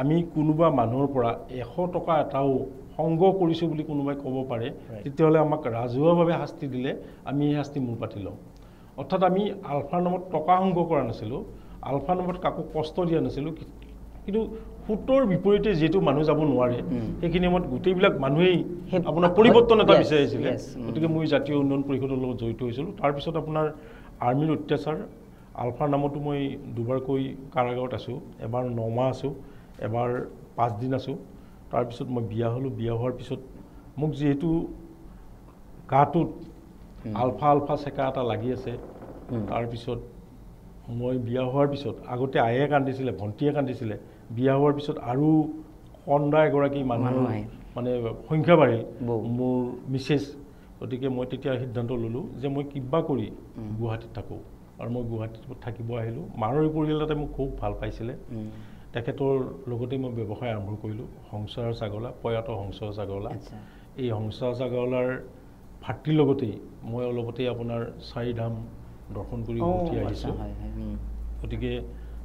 আমি কোনোবা মানুহৰ পৰা 100 টকা এটাও সংগ্ৰহ কৰিছোঁ বুলি কোনোবাই ক'ব পাৰে তেতিয়াহ'লে আমাক ৰাজহুৱাভাৱে শাস্তি দিলে আমি এই শাস্তি মূৰ পাতি লওঁ অৰ্থাৎ আমি আলফাৰ নামত টকা সংগ্ৰহ কৰা নাছিলোঁ আলফাৰ নামত কাকো কষ্ট দিয়া নাছিলোঁ কিন্তু ফুটৰ বিপৰীতে যেটো মানুহ যাব নোৱাৰে সেইখিনি সময়ত গোটেইবিলাক মানুহেই আপোনাৰ পৰিৱৰ্তন এটা বিচাৰিছিলে গতিকে মই জাতীয় উন্নয়ন পৰিষদৰ লগত জড়িত হৈছিলোঁ তাৰপিছত আপোনাৰ আৰ্মিৰ অত্যাচাৰ আলফাৰ নামতো মই দুবাৰকৈ কাৰাগাৰত আছোঁ এবাৰ 9 মাহ আছোঁ এবাৰ 5 দিন আছোঁ তাৰপিছত মই বিয়া হ'লোঁ বিয়া হোৱাৰ পিছত মোক যিহেতু গাটোত আলফা চেকা এটা লাগি আছে তাৰপিছত মই বিয়া হোৱাৰ পিছত আগতে আয়ে কান্দিছিলে ভণ্টিয়ে কান্দিছিলে বিয়া হোৱাৰ পিছত আৰু কন্দা এগৰাকী মানুহ মানে সংখ্যা বাঢ়িল মোৰ মিছেছ গতিকে মই তেতিয়া সিদ্ধান্ত ল'লোঁ যে মই কিবা কৰি গুৱাহাটীত থাকোঁ আৰু মই গুৱাহাটীত থাকিব আহিলোঁ মাৰ পৰিয়ালতে মোক খুব ভাল পাইছিলে তেখেতৰ লগতে মই ব্যৱসায় আৰম্ভ কৰিলোঁ হংসাৰ ছাগলা প্ৰয়াত হংসাৰ ছাগলা এই হংসাৰ ছাগলাৰ ভাতৃৰ লগতেই মই অলপতে আপোনাৰ 4 ধাম দৰ্শন কৰি উঠি আহিছোঁ গতিকে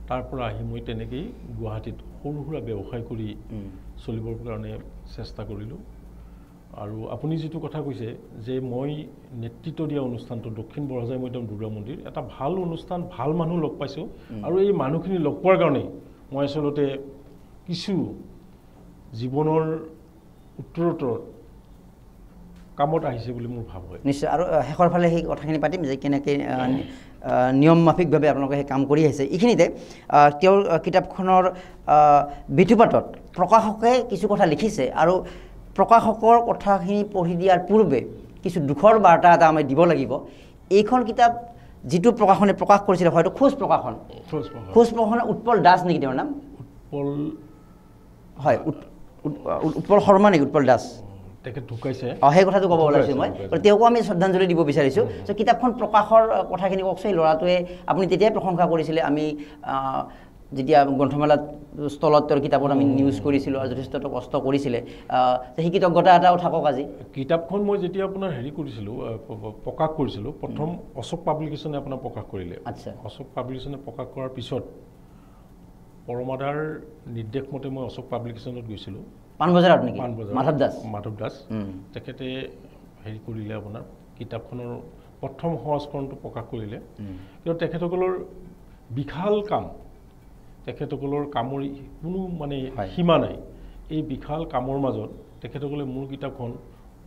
তাৰ পৰা আহি মই তেনেকেই গুৱাহাটীত সৰু সুৰা ব্যৱসায় কৰি চলিবৰ কাৰণে চেষ্টা কৰিলোঁ আৰু আপুনি যিটো কথা কৈছে যে মই নেতৃত্ব দিয়া অনুষ্ঠানটো দক্ষিণ বৰহাজাই মৈদাম দুৰ্গা মন্দিৰ এটা ভাল অনুষ্ঠান ভাল মানুহ লগ পাইছোঁ আৰু এই মানুহখিনি লগ পোৱাৰ কাৰণে মই আচলতে কিছু জীৱনৰ উত্তৰোত্তৰ কামত আহিছে বুলি মোৰ ভাৱ হয় নিশ্চয় আৰু শেষৰ ফালে সেই কথাখিনি পাতিম যে কেনেকৈ নিয়ম মাফিকভাৱে আপোনালোকে সেই কাম কৰি আহিছে এইখিনিতে তেওঁৰ কিতাপখনৰ বিতুপাতত প্ৰকাশকে কিছু কথা লিখিছে আৰু প্ৰকাশকৰ কথাখিনি পঢ়ি দিয়াৰ পূৰ্বে কিছু দুখৰ বাৰ্তা এটা আমি দিব লাগিব এইখন কিতাপ যিটো প্ৰকাশনে প্ৰকাশ কৰিছিলে হয়তো খোজ প্ৰকাশন উৎপল দাস নেকি তেওঁৰ নাম উৎপল হয় উৎপল শৰ্মা নেকি উৎপল দাস তেখেত ঢুকাইছে সেই কথাটো ক'ব ওলাইছোঁ মই তেওঁকো আমি শ্ৰদ্ধাঞ্জলি দিব বিচাৰিছোঁ চ' কিতাপখন প্ৰকাশৰ কথাখিনি কওকচোন ল'ৰাটোৱে আপুনি তেতিয়াই প্ৰশংসা কৰিছিলে আমি যেতিয়া গ্ৰন্থমেলাত স্থলত তেওঁৰ কিতাপত আমি নিউজ কৰিছিলোঁ আৰু যথেষ্ট কষ্ট কৰিছিলে সেই কৃতজ্ঞতা এটাও থাকক আজি কিতাপখন মই যেতিয়া আপোনাৰ হেৰি কৰিছিলোঁ প্ৰকাশ কৰিছিলোঁ প্ৰথম অশোক পাব্লিকেশ্যনে আপোনাৰ প্ৰকাশ কৰিলে আচ্ছা অশোক পাব্লিকেশ্যনে প্ৰকাশ কৰাৰ পিছত পৰমাদাৰ নিৰ্দেশ মতে মই অশোক পাব্লিকেশ্যনত গৈছিলোঁ পাণবজাৰত নেকি মাধৱ দাস তেখেতে হেৰি কৰিলে আপোনাৰ কিতাপখনৰ প্ৰথম সংস্কৰণটো প্ৰকাশ কৰিলে কিন্তু তেখেতসকলৰ বিশাল কাম তেখেতসকলৰ কামৰ কোনো মানে সীমা নাই এই বিশাল কামৰ মাজত তেখেতসকলে মোৰ কিতাপখন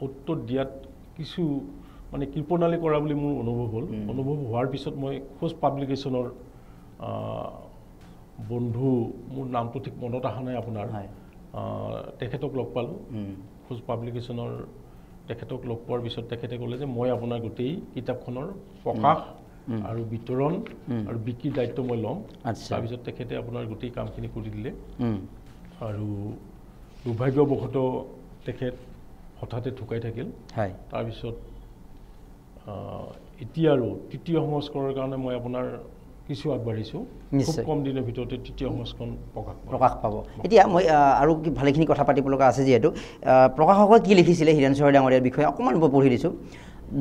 উত্তৰ দিয়াত কিছু মানে কৃপণালী কৰা বুলি মোৰ অনুভৱ হ'ল অনুভৱ হোৱাৰ পিছত মই খোজ পাব্লিকেশ্যনৰ বন্ধু মোৰ নামটো ঠিক মনত অহা নাই আপোনাৰ তেখেতক লগ পালোঁ খোজ পাব্লিকেশ্যনৰ তেখেতক লগ পোৱাৰ পিছত তেখেতে ক'লে যে মই আপোনাৰ গোটেই কিতাপখনৰ প্ৰকাশ আৰু বিতৰণ আৰু বিক্ৰীৰ দায়িত্ব মই ল'ম তাৰপিছত তেখেতে আপোনাৰ গোটেই কামখিনি কৰি দিলে আৰু দুৰ্ভাগ্যবশতঃ তেখেত হঠাতে ঢুকাই থাকিল তাৰপিছত এতিয়া আৰু তৃতীয় সংস্কৰণৰ কাৰণে মই আপোনাৰ কিছু আগবাঢ়িছোঁ খুব কম দিনৰ ভিতৰতে তৃতীয় সংস্কৰণ প্ৰকাশ পাব এতিয়া মই আৰু ভালেখিনি কথা পাতিব লগা আছে যিহেতু প্ৰকাশকে কি লিখিছিলে হীৰেণ চহৰীয়া ডাঙৰীয়াৰ বিষয়ে অকণমান মই পঢ়ি দিছোঁ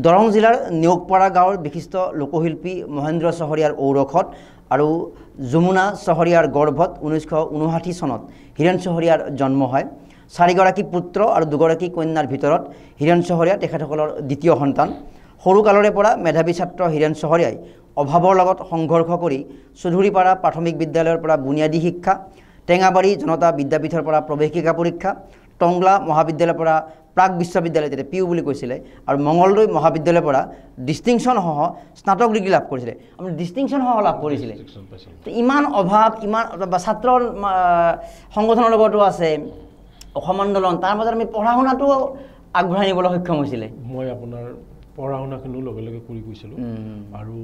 দৰং জিলাৰ নিয়োগপাৰা গাঁৱৰ বিশিষ্ট লোকশিল্পী মহেন্দ্ৰ চহৰীয়াৰ ঔৰসত আৰু যমুনা চহৰীয়াৰ গৰ্ভত 1959 চনত হীৰেণ চহৰীয়াৰ জন্ম হয় 4গৰাকী পুত্ৰ আৰু 2গৰাকী কন্যাৰ ভিতৰত হীৰেণ চহৰীয়া তেখেতসকলৰ দ্বিতীয় সন্তান সৰুকালৰে পৰা মেধাৱী ছাত্ৰ হীৰেণ চহৰীয়াই অভাৱৰ লগত সংঘৰ্ষ কৰি চৌধুৰীপাৰা প্ৰাথমিক বিদ্যালয়ৰ পৰা বুনিয়াদী শিক্ষা টেঙাবাৰী জনতা বিদ্যাপীঠৰ পৰা প্ৰৱেশিকা পৰীক্ষা টংলা মহাবিদ্যালয়ৰ পৰা প্ৰাগ বিশ্ববিদ্যালয় যেতিয়া পিউ বুলি কৈছিলে আৰু মঙ্গলদৈ মহাবিদ্যালয়ৰ পৰা ডিষ্টিংশ্যন সহ স্নাতক ডিগ্ৰী লাভ কৰিছিলে আপুনি ডিষ্টিংশ্যন সহ লাভ কৰিছিলে ইমান অভাৱ ইমান ছাত্ৰৰ সংগঠনৰ লগতো আছে অসম আন্দোলন তাৰ মাজত আমি পঢ়া শুনাটো আগবঢ়াই নিবলৈ সক্ষম হৈছিলে মই আপোনাৰ পঢ়া শুনাখিনিও লগে লগে কৰি গৈছিলোঁ আৰু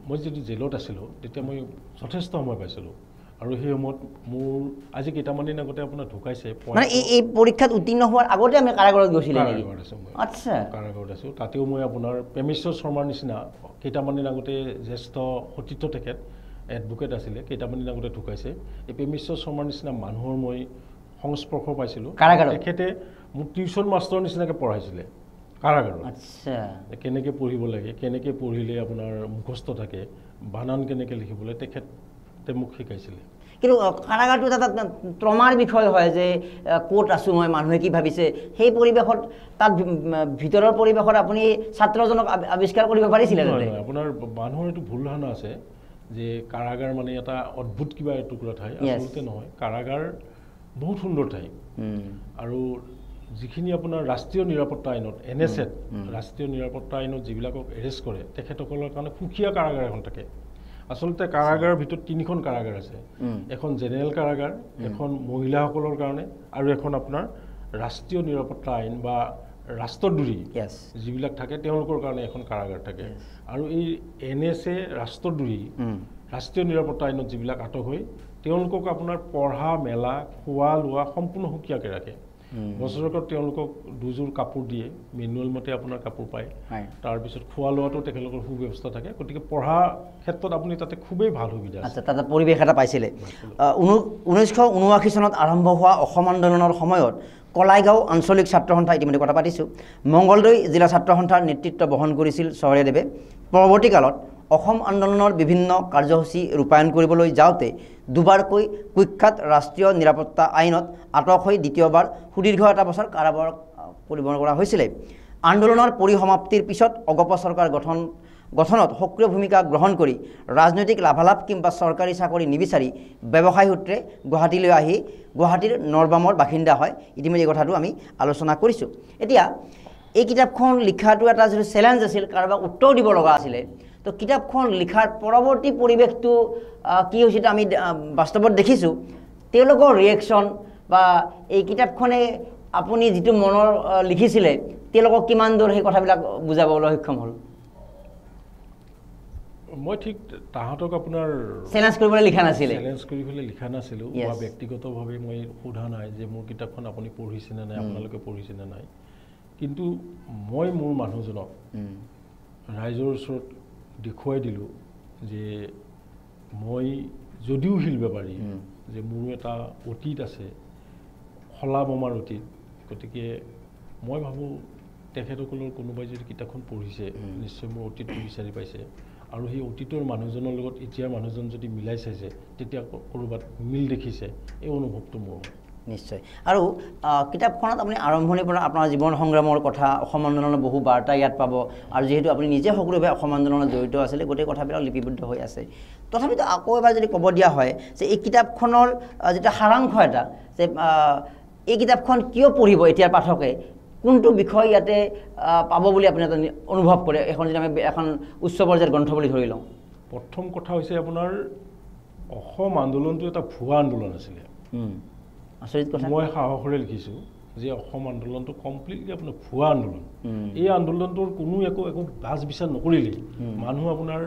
মই যদি জেলত আছিলোঁ তেতিয়া মই যথেষ্ট সময় পাইছিলোঁ আৰু সেই সময়ত মোৰ আজি কেইটামান দিন আগতে আপোনাৰ ঢুকাইছে মানে এই পৰীক্ষাত উত্তীৰ্ণ হোৱাৰ আগতে আমি কাৰাগাৰত গৈছিলোঁ নেকি আচ্ছা কাৰাগাৰত আছোঁ তাতেও মই আপোনাৰ প্ৰেমেশ্বৰ শৰ্মাৰ নিচিনা কেইটামান দিন আগতে জ্যেষ্ঠ সতীৰ্থ তেখেত এডভোকেট আছিলে কেইটামান দিন আগতে ঢুকাইছে এই প্ৰেমেশ্বৰ শৰ্মাৰ নিচিনা মানুহৰ মই সংস্পৰ্শ পাইছিলোঁ তেখেতে মোক টিউশ্যন মাষ্টৰ নিচিনাকৈ পঢ়াইছিলে কাৰাগাৰত আচ্ছা কেনেকৈ পঢ়িব লাগে কেনেকৈ পঢ়িলে আপোনাৰ মুখস্থ থাকে বানান কেনেকৈ লিখিবলৈ তেখেতে মোক শিকাইছিলে কিন্তু কাৰাগাৰটো এটা ট্ৰমাৰ বিষয় হয় যে ক'ত আছোঁ মই মানুহে কি ভাবিছে সেই পৰিৱেশত তাত ভিতৰৰ পৰিৱেশত আপুনি ছাত্ৰজনক আৱিষ্কাৰ কৰিব পাৰিছিলে আপোনাৰ মানুহৰ এইটো ভুল ধাৰণা আছে যে কাৰাগাৰ মানে এটা অদ্ভুত কিবা এটুকুৰা ঠাই আচলতে নহয় কাৰাগাৰ বহুত সুন্দৰ ঠাই আৰু যিখিনি আপোনাৰ ৰাষ্ট্ৰীয় নিৰাপত্তা আইনত NSA ৰাষ্ট্ৰীয় নিৰাপত্তা আইনত যিবিলাকক এৰেষ্ট কৰে তেখেতসকলৰ কাৰণে সুকীয়া কাৰাগাৰ এখন থাকে আচলতে কাৰাগাৰৰ ভিতৰত তিনিখন কাৰাগাৰ আছে এখন জেনেৰেল কাৰাগাৰ এখন মহিলাসকলৰ কাৰণে আৰু এখন আপোনাৰ ৰাষ্ট্ৰীয় নিৰাপত্তা আইন বা ৰাষ্ট্ৰদ্ৰোহী যিবিলাক থাকে তেওঁলোকৰ কাৰণে এখন কাৰাগাৰ থাকে আৰু এই NSA ৰাষ্ট্ৰদ্ৰোহী ৰাষ্ট্ৰীয় নিৰাপত্তা আইনত যিবিলাক আটক হয় তেওঁলোকক আপোনাৰ পঢ়া মেলা খোৱা লোৱা সম্পূৰ্ণ সুকীয়াকৈ ৰাখে বছৰেকত তেওঁলোকক দুযোৰ কাপোৰ দিয়ে মেনুৱেল মতে আপোনাৰ কাপোৰ পায় তাৰপিছত খোৱা লোৱাটো তেখেতলোকৰ সুব্যৱস্থা থাকে গতিকে পঢ়া ক্ষেত্ৰত আপুনি তাতে খুবেই ভাল সুবিধা আছে তাতে পৰিৱেশ এটা পাইছিলে 1979 চনত আৰম্ভ হোৱা অসম আন্দোলনৰ সময়ত কলাইগাঁও আঞ্চলিক ছাত্ৰ সন্থা ইতিমধ্যে কথা পাতিছোঁ মঙ্গলদৈ জিলা ছাত্ৰ সন্থাৰ নেতৃত্ব বহন কৰিছিল চহৰীয়াদেৱে পৰৱৰ্তী কালত অসম আন্দোলনৰ বিভিন্ন কাৰ্যসূচী ৰূপায়ণ কৰিবলৈ যাওঁতে দুবাৰকৈ কুখ্যাত ৰাষ্ট্ৰীয় নিৰাপত্তা আইনত আটক হৈ দ্বিতীয়বাৰ সুদীৰ্ঘ এটা বছৰ কাৰাবাস পৰিবহণ কৰা হৈছিলে আন্দোলনৰ পৰিসমাপ্তিৰ পিছত অগপ চৰকাৰ গঠনত সক্ৰিয় ভূমিকা গ্ৰহণ কৰি ৰাজনৈতিক লাভালাভ কিংবা চৰকাৰী চাকৰি নিবিচাৰি ব্যৱসায় সূত্ৰে গুৱাহাটীলৈ আহি গুৱাহাটীৰ নৰবামৰ বাসিন্দা হয় ইতিমধ্যে কথাটো আমি আলোচনা কৰিছোঁ এতিয়া এই কিতাপখন লিখাটো এটা যিটো চেলেঞ্জ আছিল কাৰোবাক উত্তৰ দিব লগা আছিলে তো কিতাপখন লিখাৰ পৰৱৰ্তী পৰিৱেশটো কি হৈছিল আমি বাস্তৱত দেখিছোঁ তেওঁলোকৰ ৰিয়েকশ্যন বা এই কিতাপখনে আপুনি যিটো মনৰ লিখিছিলে তেওঁলোকক কিমান দূৰ সেই কথাবিলাক বুজাবলৈ সক্ষম হ'ল মই ঠিক তাহাঁতক আপোনাৰ চেলেঞ্জ কৰিবলৈ লিখা নাছিলে চেলেঞ্জ কৰিবলৈ লিখা নাছিলোঁ বা ব্যক্তিগতভাৱে মই সোধা নাই যে মোৰ কিতাপখন আপুনি পঢ়িছেনে নাই আপোনালোকে পঢ়িছেনে নাই কিন্তু মই মোৰ মানুহজনক ৰাইজৰ ওচৰত দেখুৱাই দিলোঁ যে মই যদিও শিল বেপাৰী যে মোৰ এটা অতীত আছে খলা বমাৰ অতীত গতিকে মই ভাবোঁ তেখেতসকলৰ কোনোবাই যদি কিতাপখন পঢ়িছে নিশ্চয় মোৰ অতীতটো বিচাৰি পাইছে আৰু সেই অতীতৰ মানুহজনৰ লগত এতিয়াৰ মানুহজন যদি মিলাই চাইছে তেতিয়া ক'ৰবাত মিল দেখিছে এই অনুভৱটো মোৰ নিশ্চয় আৰু কিতাপখনত আপুনি আৰম্ভণিৰ পৰা আপোনাৰ জীৱন সংগ্ৰামৰ কথা অসম আন্দোলনৰ বহু বাৰ্তা ইয়াত পাব আৰু যিহেতু আপুনি নিজে সক্ৰিয়ভাৱে অসম আন্দোলনত জড়িত আছিলে গোটেই কথাবিলাক লিপিবদ্ধ হৈ আছে তথাপিতো আকৌ এবাৰ যদি ক'ব দিয়া হয় যে এই কিতাপখনৰ যেটা সাৰাংশ এটা যে এই কিতাপখন কিয় পঢ়িব এতিয়াৰ পাঠকে কোনটো বিষয় ইয়াতে পাব বুলি আপুনি এটা অনুভৱ কৰে এখন যদি আমি এখন উচ্চ পৰ্যায়ৰ গ্ৰন্থ বুলি ধৰি লওঁ প্ৰথম কথা হৈছে আপোনাৰ অসম আন্দোলনটো এটা ভুৱা আন্দোলন আছিলে আচৰিত কথা মই সাহসেৰে লিখিছোঁ যে অসম আন্দোলনটো কমপ্লিটলি আপোনাৰ ভুৱা আন্দোলন এই আন্দোলনটোৰ কোনো একো বাজ বিচাৰ নকৰিলে মানুহ আপোনাৰ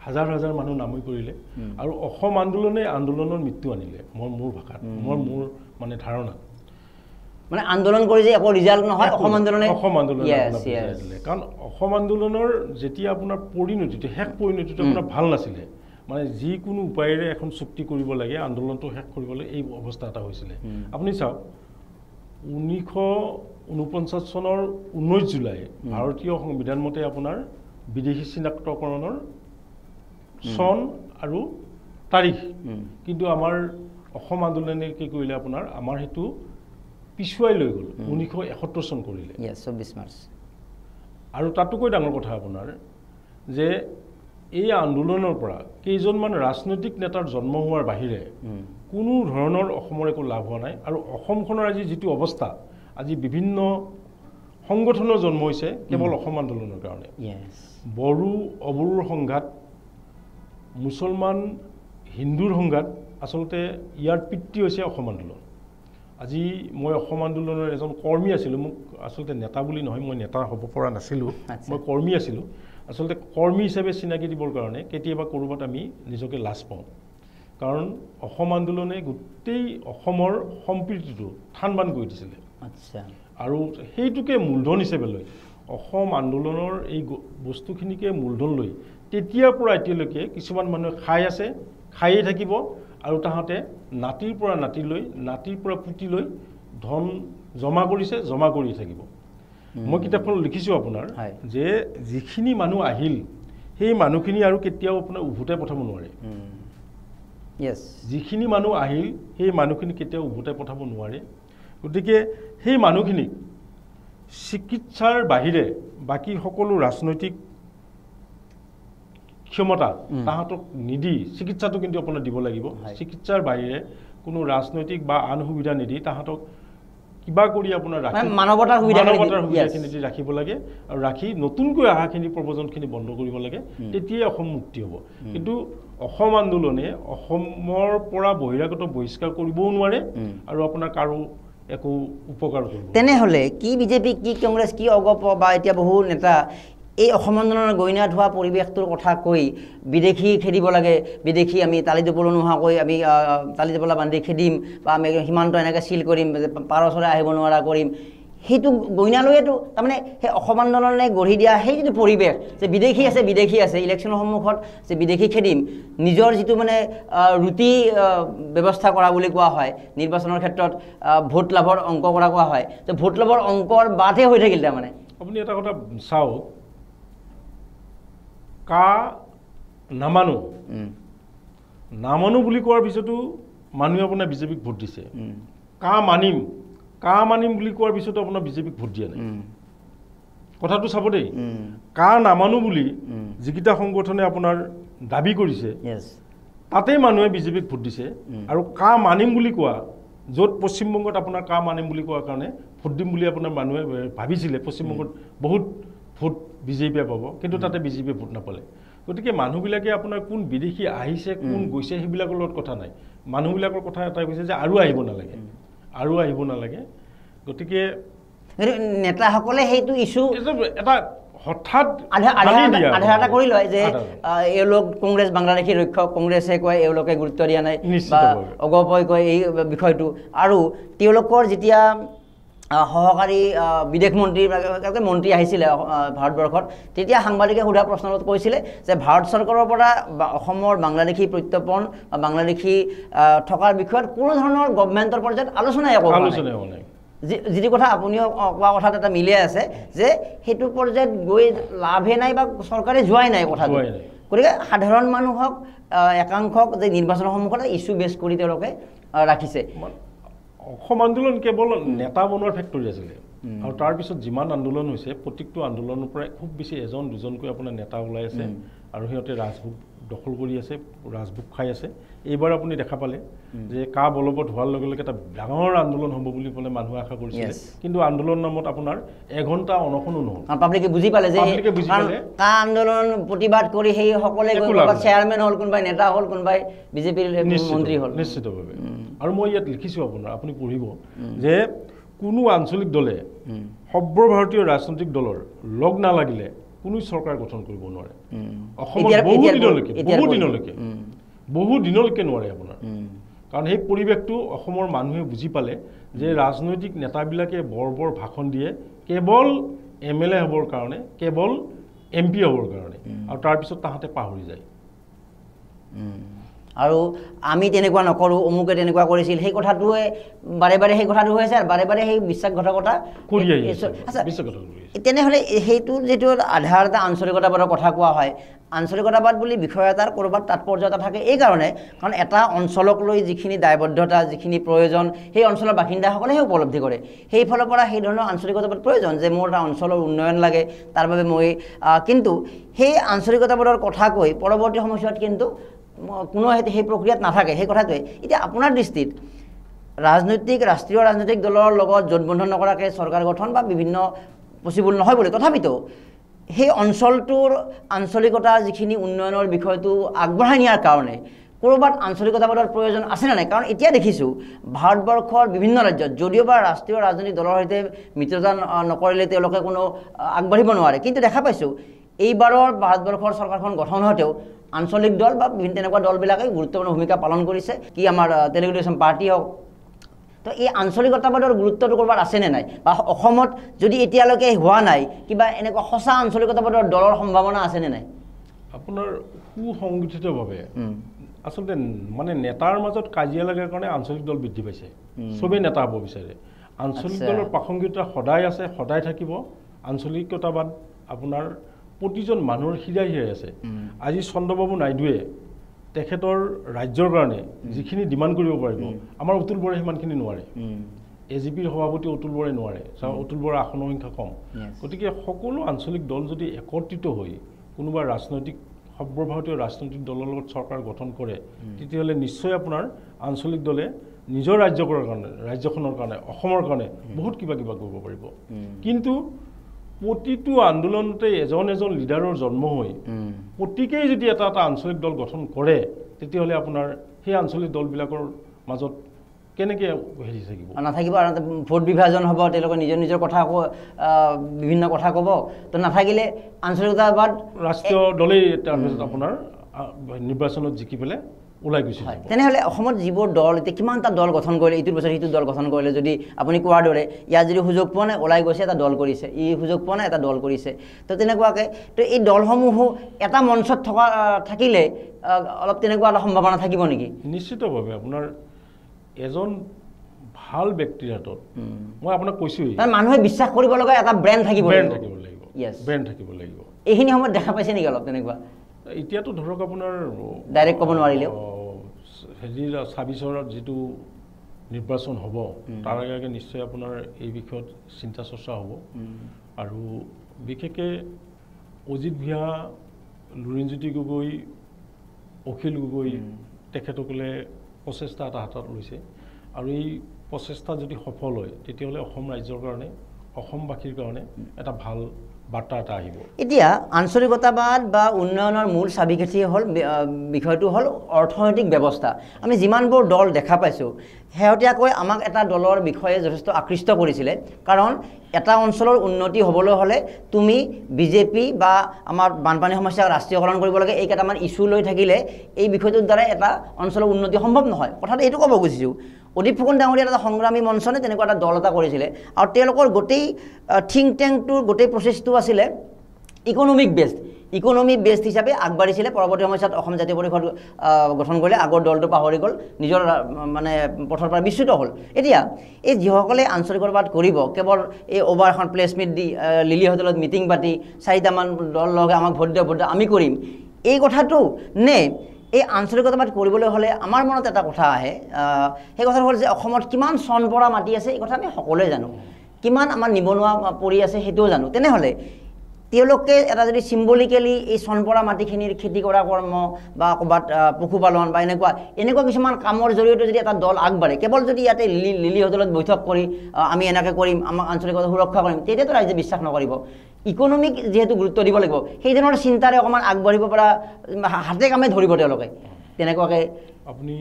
হাজাৰ হাজাৰ মানুহ নামি পৰিলে আৰু অসম আন্দোলনে আন্দোলনৰ মৃত্যু আনিলে মোৰ ভাষাত মোৰ মানে ধাৰণা মানে আন্দোলন কৰি যে একো ৰিজাল্ট নহয় অসম আন্দোলনে কাৰণ অসম আন্দোলনৰ যেতিয়া আপোনাৰ পৰিণতিটো শেষ পৰিণতিটো আপোনাৰ ভাল নাছিলে মানে যিকোনো উপায়েৰে এখন চুক্তি কৰিব লাগে আন্দোলনটো শেষ কৰিবলৈ এই অৱস্থা এটা হৈছিলে আপুনি চাওক 1949 চনৰ 19 জুলাই ভাৰতীয় সংবিধান মতে আপোনাৰ বিদেশী চিনাক্তকৰণৰ চন আৰু তাৰিখ কিন্তু আমাৰ অসম আন্দোলনে কি কৰিলে আপোনাৰ আমাৰ হেতু পিছুৱাই লৈ গ'ল 1971 চন কৰিলে 24 মাৰ্চ আৰু তাতোকৈ ডাঙৰ কথা আপোনাৰ যে এই আন্দোলনৰ পৰা কেইজনমান ৰাজনৈতিক নেতাৰ জন্ম হোৱাৰ বাহিৰে কোনো ধৰণৰ অসমৰ একো লাভ হোৱা নাই আৰু অসমখনৰ আজি যিটো অৱস্থা আজি বিভিন্ন সংগঠনৰ জন্ম হৈছে কেৱল অসম আন্দোলনৰ কাৰণে বড়ো অবড়োৰ সংঘাত মুছলমান হিন্দুৰ সংঘাত আচলতে ইয়াৰ পিতৃ হৈছে অসম আন্দোলন আজি মই অসম আন্দোলনৰ এজন কৰ্মী আছিলোঁ মোক আচলতে নেতা বুলি নহয় মই নেতা হ'ব পৰা নাছিলোঁ মই কৰ্মী আছিলোঁ আচলতে কৰ্মী হিচাপে চিনাকি দিবৰ কাৰণে কেতিয়াবা ক'ৰবাত আমি নিজকে লাজ পাওঁ কাৰণ অসম আন্দোলনে গোটেই অসমৰ সম্প্ৰীতিটো থান-বান কৰি দিছিলে আচ্ছা আৰু সেইটোকে মূলধন হিচাপে লৈ অসম আন্দোলনৰ এই বস্তুখিনিকে মূলধন লৈ তেতিয়াৰ পৰা এতিয়ালৈকে কিছুমান মানুহে খাই আছে খায়ে থাকিব আৰু তাহাঁতে নাতিৰ পৰা নাতিলৈ নাতিৰ পৰা পুতিলৈ ধন জমা কৰিছে জমা কৰি থাকিব মই কিতাপখন লিখিছোঁ আপোনাৰ যে যিখিনি মানুহ আহিল সেই মানুহখিনি আৰু কেতিয়াও আপোনাৰ উভতাই পঠাব নোৱাৰে যিখিনি মানুহ আহিল সেই মানুহখিনি কেতিয়াও উভতাই পঠাব নোৱাৰে গতিকে সেই মানুহখিনিক চিকিৎসাৰ বাহিৰে বাকী সকলো ৰাজনৈতিক ক্ষমতা তাহাঁতক নিদি চিকিৎসাটো কিন্তু আপোনাৰ দিব লাগিব চিকিৎসাৰ বাহিৰে কোনো ৰাজনৈতিক বা আন সুবিধা নিদি তাহাঁতক কিবা কৰি আপোনাৰ মানৱতাৰ সুবিধাখিনি ৰাখিব লাগে আৰু ৰাখি নতুনকৈ অহাখিনি প্ৰবজনখিনি বন্ধ কৰিব লাগে তেতিয়াই অসম মুক্তি হ'ব কিন্তু অসম আন্দোলনে অসমৰ পৰা বহিৰাগত বহিষ্কাৰ কৰিবও নোৱাৰে আৰু আপোনাৰ কাৰো একো উপকাৰ কৰিব তেনেহ'লে কি বিজেপি কি কংগ্ৰেছ কি অগপ বা এতিয়া বহু নেতা এই অসম আন্দোলনৰ গইনাত হোৱা পৰিৱেশটোৰ কথা কৈ বিদেশী খেদিব লাগে বিদেশী আমি তালি টোপোলা নোহোৱাকৈ আমি তালি টোপোলা বান্ধি খেদিম বা আমি সীমান্ত এনেকৈ চিল কৰিম পাৰ চৰাই আহিব নোৱাৰা কৰিম সেইটো গইনালৈয়েতো তাৰমানে সেই অসম আন্দোলনে গঢ়ি দিয়া সেই যিটো পৰিৱেশ যে বিদেশী আছে ইলেকশ্যনৰ সন্মুখত যে বিদেশী খেদিম নিজৰ যিটো মানে ৰুটি ব্যৱস্থা কৰা বুলি কোৱা হয় নিৰ্বাচনৰ ক্ষেত্ৰত ভোট লাভৰ অংক কৰা কোৱা হয় যে ভোট লাভৰ অংকৰ বাদহে হৈ থাকিল তাৰমানে আপুনি এটা কথা চাওক কা নামানো বুলি কোৱাৰ পিছতো মানুহে আপোনাৰ বিজেপিক ভোট দিছে কা মানিম বুলি কোৱাৰ পিছতো আপোনাৰ বিজেপিক ভোট দিয়া নাই কথাটো চাব দেই কা নামানো বুলি যিকেইটা সংগঠনে আপোনাৰ দাবী কৰিছে তাতেই মানুহে বিজেপিক ভোট দিছে আৰু কা মানিম বুলি কোৱা য'ত পশ্চিমবংগত আপোনাৰ কা মানিম বুলি কোৱাৰ কাৰণে ভোট দিম বুলি আপোনাৰ মানুহে ভাবিছিলে পশ্চিমবংগত বহুত ভোট বিজেপিয়ে পাব কিন্তু তাতে বিজেপিয়ে ভোট নাপালে গতিকে মানুহবিলাকে আপোনাৰ কোন বিদেশী আহিছে কোন গৈছে সেইবিলাকৰ লগত কথা নাই মানুহবিলাকৰ কথা এটা কৈছে যে আৰু আহিব নালাগে গতিকে নেতাসকলে সেইটো ইছ্যু এটা হঠাৎ আধা কৰি লয় যে এওঁলোক কংগ্ৰেছ বাংলাদেশী ৰক্ষক কংগ্ৰেছে কয় এওঁলোকে গুৰুত্ব দিয়া নাই বা অগপই কয় এই বিষয়টো আৰু তেওঁলোকৰ যেতিয়া সহকাৰী বিদেশ মন্ত্ৰী আহিছিলে ভাৰতবৰ্ষত তেতিয়া সাংবাদিকে সোধা প্ৰশ্নত কৈছিলে যে ভাৰত চৰকাৰৰ পৰা অসমৰ বাংলাদেশী প্ৰত্যৰ্পণ বা বাংলাদেশী থকাৰ বিষয়ত কোনো ধৰণৰ গভৰ্ণমেণ্টৰ পৰ্যায়ত আলোচনাই হোৱা নাই যিটো কথা আপুনিও কোৱা কথাত এটা মিলে আছে যে সেইটো পৰ্যায়ত গৈ লাভে নাই বা চৰকাৰে যোৱাই নাই কথাটো গতিকে সাধাৰণ মানুহক একাংশক যে নিৰ্বাচনৰ সন্মুখত ইছ্যু বেছ কৰি তেওঁলোকে ৰাখিছে অসম আন্দোলন কেৱল নেতা বনোৱাৰ ফেক্টৰী আছিলে আৰু তাৰপিছত যিমান আন্দোলন হৈছে প্ৰত্যেকটো আন্দোলনৰ পৰাই খুব বেছি এজন দুজনকৈ আপোনাৰ নেতা ওলাই আছে আৰু সিহঁতে ৰাজভোগ দখল কৰি আছে ৰাজভোগ খাই আছে এইবাৰ আপুনি দেখা পালে যে কা বলবৎ হোৱাৰ লগে লগে এটা ডাঙৰ আন্দোলন হ'ব বুলি ক'লে মানুহে আশা কৰিছিলে কিন্তু আন্দোলন নামত আপোনাৰ এঘণ্টা অনশনো নহ'ল পাব্লিকে বুজি পালে যে কা আন্দোলন প্ৰতিবাদ কৰি সেই সকলে চেয়াৰমেন হ'ল কোনোবাই নেতা হ'ল কোনোবাই বিজেপিৰ মন্ত্ৰী হ'ল নিশ্চিতভাৱে আৰু মই ইয়াত লিখিছোঁ আপোনাৰ আপুনি পঢ়িব যে কোনো আঞ্চলিক দলে সৰ্বভাৰতীয় ৰাজনৈতিক দলৰ লগ নালাগিলে কোনো চৰকাৰ গঠন কৰিব নোৱাৰে অসমৰ বহু দিনলৈকে নোৱাৰে আপোনাৰ কাৰণ সেই পৰিৱেশটো অসমৰ মানুহে বুজি পালে যে ৰাজনৈতিক নেতাবিলাকে বৰ ভাষণ দিয়ে কেৱল MLA হ'বৰ কাৰণে কেৱল MP হ'বৰ কাৰণে আৰু তাৰপিছত তাহাঁতে পাহৰি যায় আৰু আমি তেনেকুৱা নকৰোঁ অমুকে তেনেকুৱা কৰিছিল সেই কথাটোৱে বাৰে সেই কথাটো হৈ আছে আৰু বাৰে সেই বিশ্বাসঘাতকতা কৰি আহিছে তেনেহ'লে সেইটো যিটো আধাৰ এটা আঞ্চলিকতাবাদৰ কথা কোৱা হয় আঞ্চলিকতাবাদ বুলি বিষয় এটাৰ ক'ৰবাত তাৎপৰ্য এটা থাকে এই কাৰণে কাৰণ এটা অঞ্চলক লৈ যিখিনি দায়বদ্ধতা যিখিনি প্ৰয়োজন সেই অঞ্চলৰ বাসিন্দাসকলেহে উপলব্ধি কৰে সেইফালৰ পৰা সেই ধৰণৰ আঞ্চলিকতাবাদ প্ৰয়োজন যে মোৰ এটা অঞ্চলৰ উন্নয়ন লাগে তাৰ বাবে মই কিন্তু সেই আঞ্চলিকতাবাদৰ কথা কৈ পৰৱৰ্তী সময়ছোৱাত কিন্তু কোনো সেই প্ৰক্ৰিয়াত নাথাকে সেই কথাটোৱে এতিয়া আপোনাৰ দৃষ্টিত ৰাষ্ট্ৰীয় ৰাজনৈতিক দলৰ লগত জোটবন্ধন নকৰাকৈ চৰকাৰ গঠন বা বিভিন্ন পচিবল নহয় বুলি তথাপিতো সেই অঞ্চলটোৰ আঞ্চলিকতা যিখিনি উন্নয়নৰ বিষয়টো আগবঢ়াই নিয়াৰ কাৰণে ক'ৰবাত আঞ্চলিকতাবাদৰ প্ৰয়োজন আছেনে নাই কাৰণ এতিয়া দেখিছোঁ ভাৰতবৰ্ষৰ বিভিন্ন ৰাজ্যত যদিও বা ৰাষ্ট্ৰীয় ৰাজনৈতিক দলৰ সৈতে মিত্ৰতা নকৰিলে তেওঁলোকে কোনো আগবাঢ়িব নোৱাৰে কিন্তু দেখা পাইছোঁ এইবাৰৰ ভাৰতবৰ্ষৰ চৰকাৰখন গঠন হওঁতেও আঞ্চলিক দল বা বিভিন্ন তেনেকুৱা দলবিলাকে গুৰুত্বপূৰ্ণ ভূমিকা পালন কৰিছে কি আমাৰ তেলেগু দেশম পাৰ্টি হওক তো এই আঞ্চলিকতাবাদৰ গুৰুত্বটো ক'ৰবাত আছেনে নাই বা অসমত যদি এতিয়ালৈকে হোৱা নাই কিবা এনেকুৱা সঁচা আঞ্চলিকতাবাদৰ দলৰ সম্ভাৱনা আছেনে নাই আপোনাৰ সুসংগঠিতভাৱে আচলতে মানে নেতাৰ মাজত কাজিয়া লগাৰ কাৰণে আঞ্চলিক দল বৃদ্ধি পাইছে চবেই নেতা হ'ব বিচাৰে আঞ্চলিক দলৰ প্ৰাসংগিকতা সদায় আছে সদায় থাকিব আঞ্চলিকতাবাদ আপোনাৰ প্ৰতিজন মানুহৰ হৃদয় আছে আজি চন্দ্ৰবাবু নাইডুৱে তেখেতৰ ৰাজ্যৰ কাৰণে যিখিনি ডিমাণ্ড কৰিব পাৰিব আমাৰ অতুল বৰাই সিমানখিনি নোৱাৰে এজিপিৰ সভাপতি অতুল বৰাই নোৱাৰে অতুল বৰাৰ আসনৰ সংখ্যা কম গতিকে সকলো আঞ্চলিক দল যদি একত্ৰিত হৈ কোনোবা ৰাজনৈতিক সৰ্বভাৰতীয় ৰাজনৈতিক দলৰ লগত চৰকাৰ গঠন কৰে তেতিয়াহ'লে নিশ্চয় আপোনাৰ আঞ্চলিক দলে নিজৰ ৰাজ্যখনৰ কাৰণে অসমৰ কাৰণে বহুত কিবা কিবা কৰিব পাৰিব কিন্তু প্ৰতিটো আন্দোলনতে এজন লিডাৰৰ জন্ম হৈ প্ৰতিকেই যদি এটা আঞ্চলিক দল গঠন কৰে তেতিয়াহ'লে আপোনাৰ সেই আঞ্চলিক দলবিলাকৰ মাজত কেনেকৈ হেৰি থাকিব নাথাকিব আৰু ভোট বিভাজন হ'ব তেওঁলোকে নিজৰ কথা বিভিন্ন কথা ক'ব তো নাথাকিলে আঞ্চলিকতাবাদ ৰাষ্ট্ৰীয় দলেই তাৰপিছত আপোনাৰ নিৰ্বাচনত জিকি পেলাই ওলাই গুচি যাব তেনেহ'লে অসমত যিবোৰ দল এতিয়া কিমানটা দল গঠন কৰিলে ইটোৰ পিছত সিটো দল গঠন কৰিলে যদি আপুনি কোৱাৰ দৰে ইয়াত যদি সুযোগ পোৱা নাই ওলাই গৈছে এটা দল কৰিছে সুযোগ পোৱা নাই এটা দল কৰিছে তো তেনেকুৱাকৈ তো এই দলসমূহো এটা মঞ্চত থাকিলে অলপ তেনেকুৱা এটা সম্ভাৱনা থাকিব নেকি নিশ্চিতভাৱে আপোনাৰ এজন ভাল ব্যক্তিৰ হাতত মই আপোনাক কৈছোঁই মানুহে বিশ্বাস কৰিব লগা এটা ব্ৰেণ্ড থাকিব লাগিব এইখিনি সময়ত দেখা পাইছে নেকি অলপ তেনেকুৱা এতিয়াতো ধৰক আপোনাৰ ডাইৰেক্ট ক'ব নোৱাৰিলেও হেৰি ২৬ৰ যিটো নিৰ্বাচন হ'ব তাৰ আগে নিশ্চয় আপোনাৰ এই বিষয়ত চিন্তা চৰ্চা হ'ব আৰু বিশেষকৈ অজিত ভূঞা লুৰিণজ্যোতি গগৈ অখিল গগৈ তেখেতসকলে প্ৰচেষ্টা এটা হাতত লৈছে আৰু এই প্ৰচেষ্টা যদি সফল হয় তেতিয়াহ'লে অসম ৰাজ্যৰ কাৰণে অসমবাসীৰ কাৰণে এটা ভাল বাৰ্তা এটা আহিব এতিয়া আঞ্চলিকতাবাদ বা উন্নয়নৰ মূল চাবিকাঠি হ'ল বিষয়টো হ'ল অৰ্থনৈতিক ব্যৱস্থা আমি যিমানবোৰ দল দেখা পাইছোঁ শেহতীয়াকৈ আমাক এটা দলৰ বিষয়ে যথেষ্ট আকৃষ্ট কৰিছিলে কাৰণ এটা অঞ্চলৰ উন্নতি হ'বলৈ হ'লে তুমি বিজেপি বা আমাৰ বানপানী সমস্যাক ৰাষ্ট্ৰীয়কৰণ কৰিব লাগে এই কেইটামান ইছ্যু লৈ থাকিলে এই বিষয়টোৰ দ্বাৰা এটা অঞ্চলৰ উন্নতি সম্ভৱ নহয় কথাটো এইটো ক'ব খুজিছোঁ অদীপ ফুকন ডাঙৰীয়াৰ এটা সংগ্ৰামী মঞ্চনে তেনেকুৱা এটা দল এটা কৰিছিলে আৰু তেওঁলোকৰ গোটেই থিংক টেংকটোৰ গোটেই প্ৰচেছটো আছিলে ইকনমিক বেছড হিচাপে আগবাঢ়িছিলে পৰৱৰ্তী সময়ত অসম জাতীয় পৰিষদ গঠন কৰিলে আগৰ দলটো পাহৰি গ'ল নিজৰ মানে পথৰ পৰা বিচ্যুত হ'ল এতিয়া এই যিসকলে আঞ্চলিকতাবাদ কৰিব কেৱল এই অভাৰ এখন প্লেছ মিট দি লিলি হোটেলত মিটিং পাতি 4টামান দল লগে আমাক ভোট দিয়া আমি কৰিম এই কথাটো নে এই আঞ্চলিকতাবাদ কৰিবলৈ হ'লে আমাৰ মনত এটা কথা আহে সেই কথাটো হ'ল যে অসমত কিমান চন পৰা মাটি আছে এই কথা আমি সকলোৱে জানো কিমান আমাৰ নিবনুৱা পৰি আছে সেইটোও জানো তেনেহ'লে তেওঁলোকে এটা যদি চিম্বলিকেলি এই চনপৰা মাটিখিনিৰ খেতি কৰা কৰ্ম বা ক'ৰবাত পশুপালন বা এনেকুৱা কিছুমান কামৰ জৰিয়তে যদি এটা দল আগবাঢ়ে কেৱল যদি ইয়াতে লিলি হোটেলত বৈঠক কৰি আমি এনেকৈ কৰিম আমাক আঞ্চলিকতা সুৰক্ষা কৰিম তেতিয়াতো ৰাইজে বিশ্বাস নকৰিব ইকনমিক যিহেতু গুৰুত্ব দিব লাগিব সেই ধৰণৰ চিন্তাৰে অকণমান আগবাঢ়িব পৰা হাতে কামে ধৰিব তেওঁলোকে তেনেকুৱাকৈ আপুনি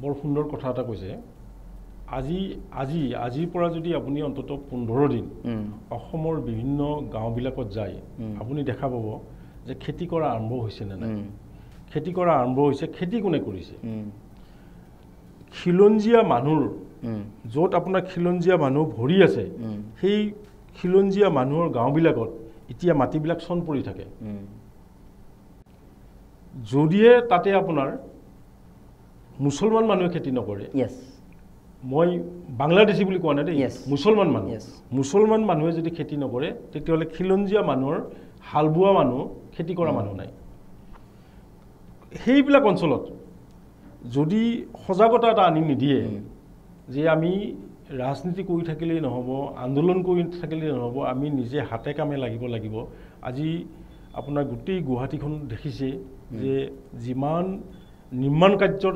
বৰ সুন্দৰ কথা এটা কৈছে আজিৰ পৰা যদি আপুনি অন্তত 15 দিন অসমৰ বিভিন্ন গাঁওবিলাকত যায় আপুনি দেখা পাব যে খেতি কৰা আৰম্ভ হৈছে নে নাই খেতি কৰা আৰম্ভ হৈছে খেতি কোনে কৰিছে খিলঞ্জীয়া মানুহ য'ত আপোনাৰ খিলঞ্জীয়া মানুহ ভৰি আছে সেই খিলঞ্জীয়া মানুহৰ গাঁওবিলাকত এতিয়া মাটিবিলাক চন পৰি থাকে যদিহে তাতে আপোনাৰ মুছলমান মানুহে খেতি নকৰে মই বাংলাদেশী বুলি কোৱা নাই দেই মুছলমান মানুহে যদি খেতি নকৰে তেতিয়াহ'লে খিলঞ্জীয়া মানুহৰ হাল বোৱা মানুহ খেতি কৰা মানুহ নাই সেইবিলাক অঞ্চলত যদি সজাগতা এটা আনি নিদিয়ে যে আমি ৰাজনীতি কৰি থাকিলেই নহ'ব আন্দোলন কৰি থাকিলেই নহ'ব আমি নিজে হাতে কামে লাগিব আজি আপোনাৰ গোটেই গুৱাহাটীখন দেখিছে যে যিমান নিৰ্মাণ কাৰ্যৰ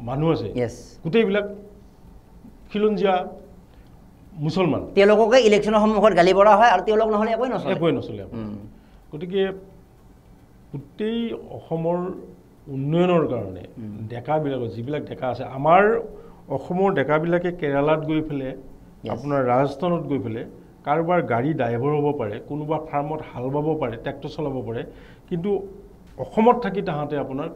মানুহ আছে গোটেইবিলাক খিলঞ্জীয়া মুছলমান তেওঁলোককে ইলেকশ্যনৰ সন্মুখত গালি পৰা হয় আৰু তেওঁলোক নহ'লে একোৱে নচলে গতিকে গোটেই অসমৰ উন্নয়নৰ কাৰণে ডেকাবিলাকৰ যিবিলাক ডেকা আছে আমাৰ অসমৰ ডেকাবিলাকে কেৰালাত গৈ পেলাই আপোনাৰ ৰাজস্থানত গৈ পেলাই কাৰোবাৰ গাড়ী ড্ৰাইভাৰ হ'ব পাৰে কোনোবা ফাৰ্মত হাল বাব পাৰে ট্ৰেক্টৰ চলাব পাৰে কিন্তু অসমত থাকি তাহাঁতে আপোনাৰ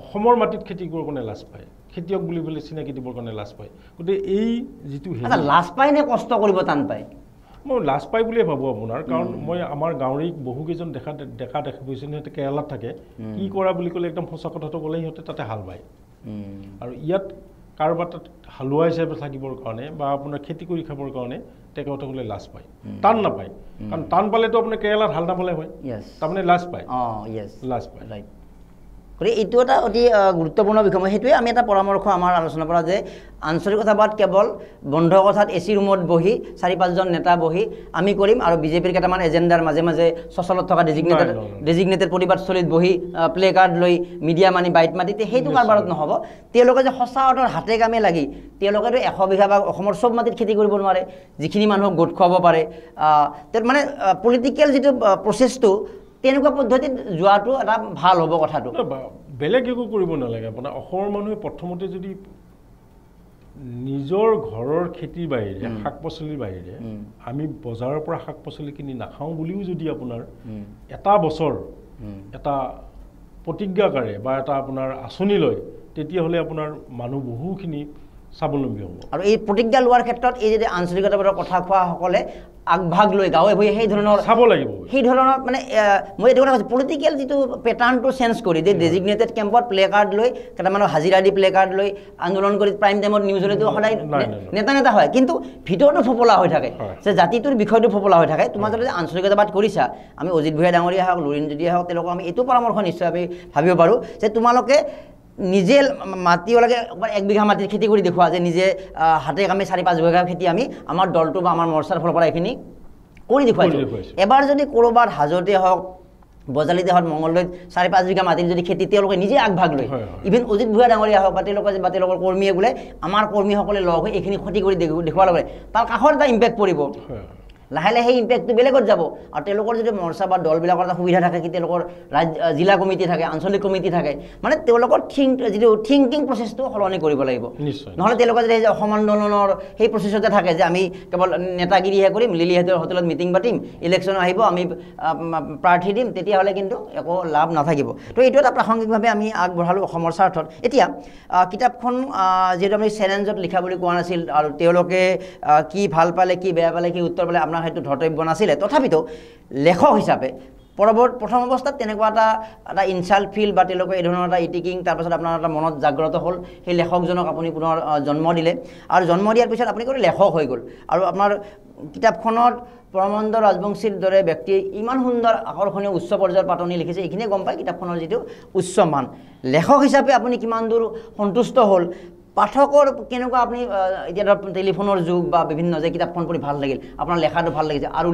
অসমৰ মাটিত খেতি কৰিবৰ কাৰণে লাজ পায় খেতিয়ক বুলি পেলাই চিনাকি দিবৰ কাৰণে লাজ পায় গতিকে এই যিটো লাজ পায় নে কষ্ট কৰিব টান পায় মই লাজ পাই বুলিয়ে ভাবোঁ আপোনাৰ কাৰণ মই আমাৰ গাঁৱৰে বহুকেইজন ডেকা দেখা পাইছোঁ সিহঁতে কেৰালাত থাকে কি কৰা বুলি ক'লে একদম সঁচা কথাটো ক'লে সিহঁতে তাতে হাল বায় আৰু ইয়াত কাৰোবাৰ তাত হালোৱা হিচাপে থাকিবৰ কাৰণে বা আপোনাৰ খেতি কৰি খাবৰ কাৰণে তেখেতসকলে লাজ পায় টান নাপায় কাৰণ টান পালেতো আপোনাৰ কেৰালাত হাল নাপালে হয় তাৰমানে লাজ পায় ৰাইট গতিকে এইটো এটা অতি গুৰুত্বপূৰ্ণ বিষয় মই সেইটোৱে আমি এটা পৰামৰ্শ আমাৰ আলোচনাৰ পৰা যে আঞ্চলিকতাবাদ কেৱল বন্ধ কথাত এচি ৰুমত বহি 4-5জন নেতা বহি আমি কৰিম আৰু বিজেপিৰ কেইটামান এজেণ্ডাৰ মাজে মাজে সচলত থকা ডেজিগনেটেড প্ৰতিবাদস্থলীত বহি প্লে কাৰ্ড লৈ মিডিয়া মানি বাইট মাতি সেইটো কাৰবাৰত নহ'ব তেওঁলোকে যে সঁচা অৰ্থৰ হাতে কামে লাগি তেওঁলোকেতো 100 বিঘা বা অসমৰ চব মাটিত খেতি কৰিব নোৱাৰে যিখিনি মানুহক গোট খুৱাব পাৰে মানে পলিটিকেল যিটো প্ৰচেছটো তেনেকুৱা পদ্ধতিত যোৱাটো এটা ভাল হ'ব কথাটো বেলেগ একো কৰিব নালাগে আপোনাৰ অসমৰ মানুহে প্ৰথমতে যদি নিজৰ ঘৰৰ খেতিৰ বাহিৰে শাক পাচলিৰ বাহিৰে আমি বজাৰৰ পৰা শাক পাচলি কিনি নাখাওঁ বুলিও যদি আপোনাৰ এটা বছৰ এটা প্ৰতিজ্ঞাকাৰে বা এটা আপোনাৰ আঁচনি লয় তেতিয়াহ'লে আপোনাৰ মানুহ বহুখিনি স্বাৱলম্বী হ'ব আৰু এই প্ৰতিজ্ঞা লোৱাৰ ক্ষেত্ৰত এই যে আঞ্চলিকতাবাদৰ কথা কোৱাসকলে আগভাগ লৈ গাঁৱে ভূঞে সেই ধৰণৰ চাব লাগিব সেই ধৰণৰ মানে মই এইটো কথা কৈছোঁ পলিটিকেল যিটো পেটাৰ্ণটো চেঞ্জ কৰি যে ডেজিগনেটেড কেম্পত প্লে কাৰ্ড লৈ কেইটামানৰ হাজিৰা দি প্লে কাৰ্ড লৈ আন্দোলন কৰি প্ৰাইম টাইমত নিউজলৈতো সদায় নেতা হয় কিন্তু ভিতৰতো ফোপোলা হৈ থাকে যে জাতিটোৰ বিষয়টো ফোপোলা হৈ থাকে তোমাৰ যদি আঞ্চলিকতাবাদ কৰিছা আমি অজিত ভূঞা ডাঙৰীয়া হওক লুৰিণ যদিয়া হওক তেওঁলোকক আমি এইটো পৰামৰ্শ নিশ্চয় আমি ভাবিব পাৰোঁ যে তোমালোকে নিজে মাটিওলাকে 1 বিঘা মাটিত খেতি কৰি দেখুওৱা যে নিজে হাতে কামে 4-5 বিঘা খেতি আমি আমাৰ দলটো বা আমাৰ মৰ্চাৰ ফালৰ পৰা এইখিনি কৰি দেখুৱাইছোঁ এবাৰ যদি ক'ৰবাত হাজতে হওক বজালিতে হওক মংগলদৈত 4-5 বিঘা মাটিত যদি খেতি তেওঁলোকে নিজে আগভাগ লৈ ইভেন অজিত ভূঞা ডাঙৰীয়া হওক বা তেওঁলোকৰ কৰ্মীয়ে বোলে আমাৰ কৰ্মীসকলে লগ হৈ এইখিনি ক্ষতি কৰি দেখুওৱাৰ লগে তাৰ কাষত এটা ইম্পেক্ট পৰিব লাহে লাহে সেই ইম্পেক্টটো বেলেগত যাব আৰু তেওঁলোকৰ যদি মৰ্চা বা দলবিলাকৰ এটা সুবিধা থাকে কি তেওঁলোকৰ জিলা কমিটি থাকে আঞ্চলিক কমিটি থাকে মানে তেওঁলোকৰ যিটো থিংকিং প্ৰচেছটো সলনি কৰিব লাগিব নহ'লে তেওঁলোকে যদি অসম আন্দোলনৰ সেই প্ৰচেছতে থাকে যে আমি কেৱল নেতাগিৰিহে কৰিম লিলিহঁতৰ হোটেলত মিটিং পাতিম ইলেকশ্যন আহিব আমি প্ৰাৰ্থী দিম তেতিয়াহ'লে কিন্তু একো লাভ নাথাকিব তো এইটো এটা প্ৰাসংগিকভাৱে আমি আগবঢ়ালোঁ অসমৰ স্বাৰ্থত এতিয়া কিতাপখন যিহেতু আমি চেলেঞ্জত লিখা বুলি কোৱা নাছিল আৰু তেওঁলোকে কি ভাল পালে কি বেয়া পালে কি উত্তৰ পালে সেইটো ধৰ্তব্য নাছিলে তথাপিতো লেখক হিচাপে প্ৰথম অৱস্থাত তেনেকুৱা এটা ইনচাল্ট ফিল বা তেওঁলোকে এই ধৰণৰ এটা ইটিকিং তাৰপাছত আপোনাৰ এটা মনত জাগ্ৰত হ'ল সেই লেখকজনক আপুনি পুনৰ জন্ম দিলে আৰু জন্ম দিয়াৰ পিছত আপুনি কৰি লেখক হৈ গ'ল আৰু আপোনাৰ কিতাপখনত পৰমানন্দ ৰাজবংশীৰ দৰে ব্যক্তিয়ে ইমান সুন্দৰ আকৰ্ষণীয় উচ্চ পৰ্যায়ৰ পাতনি লিখিছে এইখিনিয়ে গম পায় কিতাপখনৰ যিটো উচ্চ মান লেখক হিচাপে আপুনি কিমান দূৰ সন্তুষ্ট হ'ল পাঠকৰ কেনেকুৱা আপুনি এতিয়া ধৰক টেলিফোনৰ যুগ বা বিভিন্ন যে কিতাপখন পঢ়ি ভাল লাগিল আপোনাৰ লেখাটো ভাল লাগিছে আৰু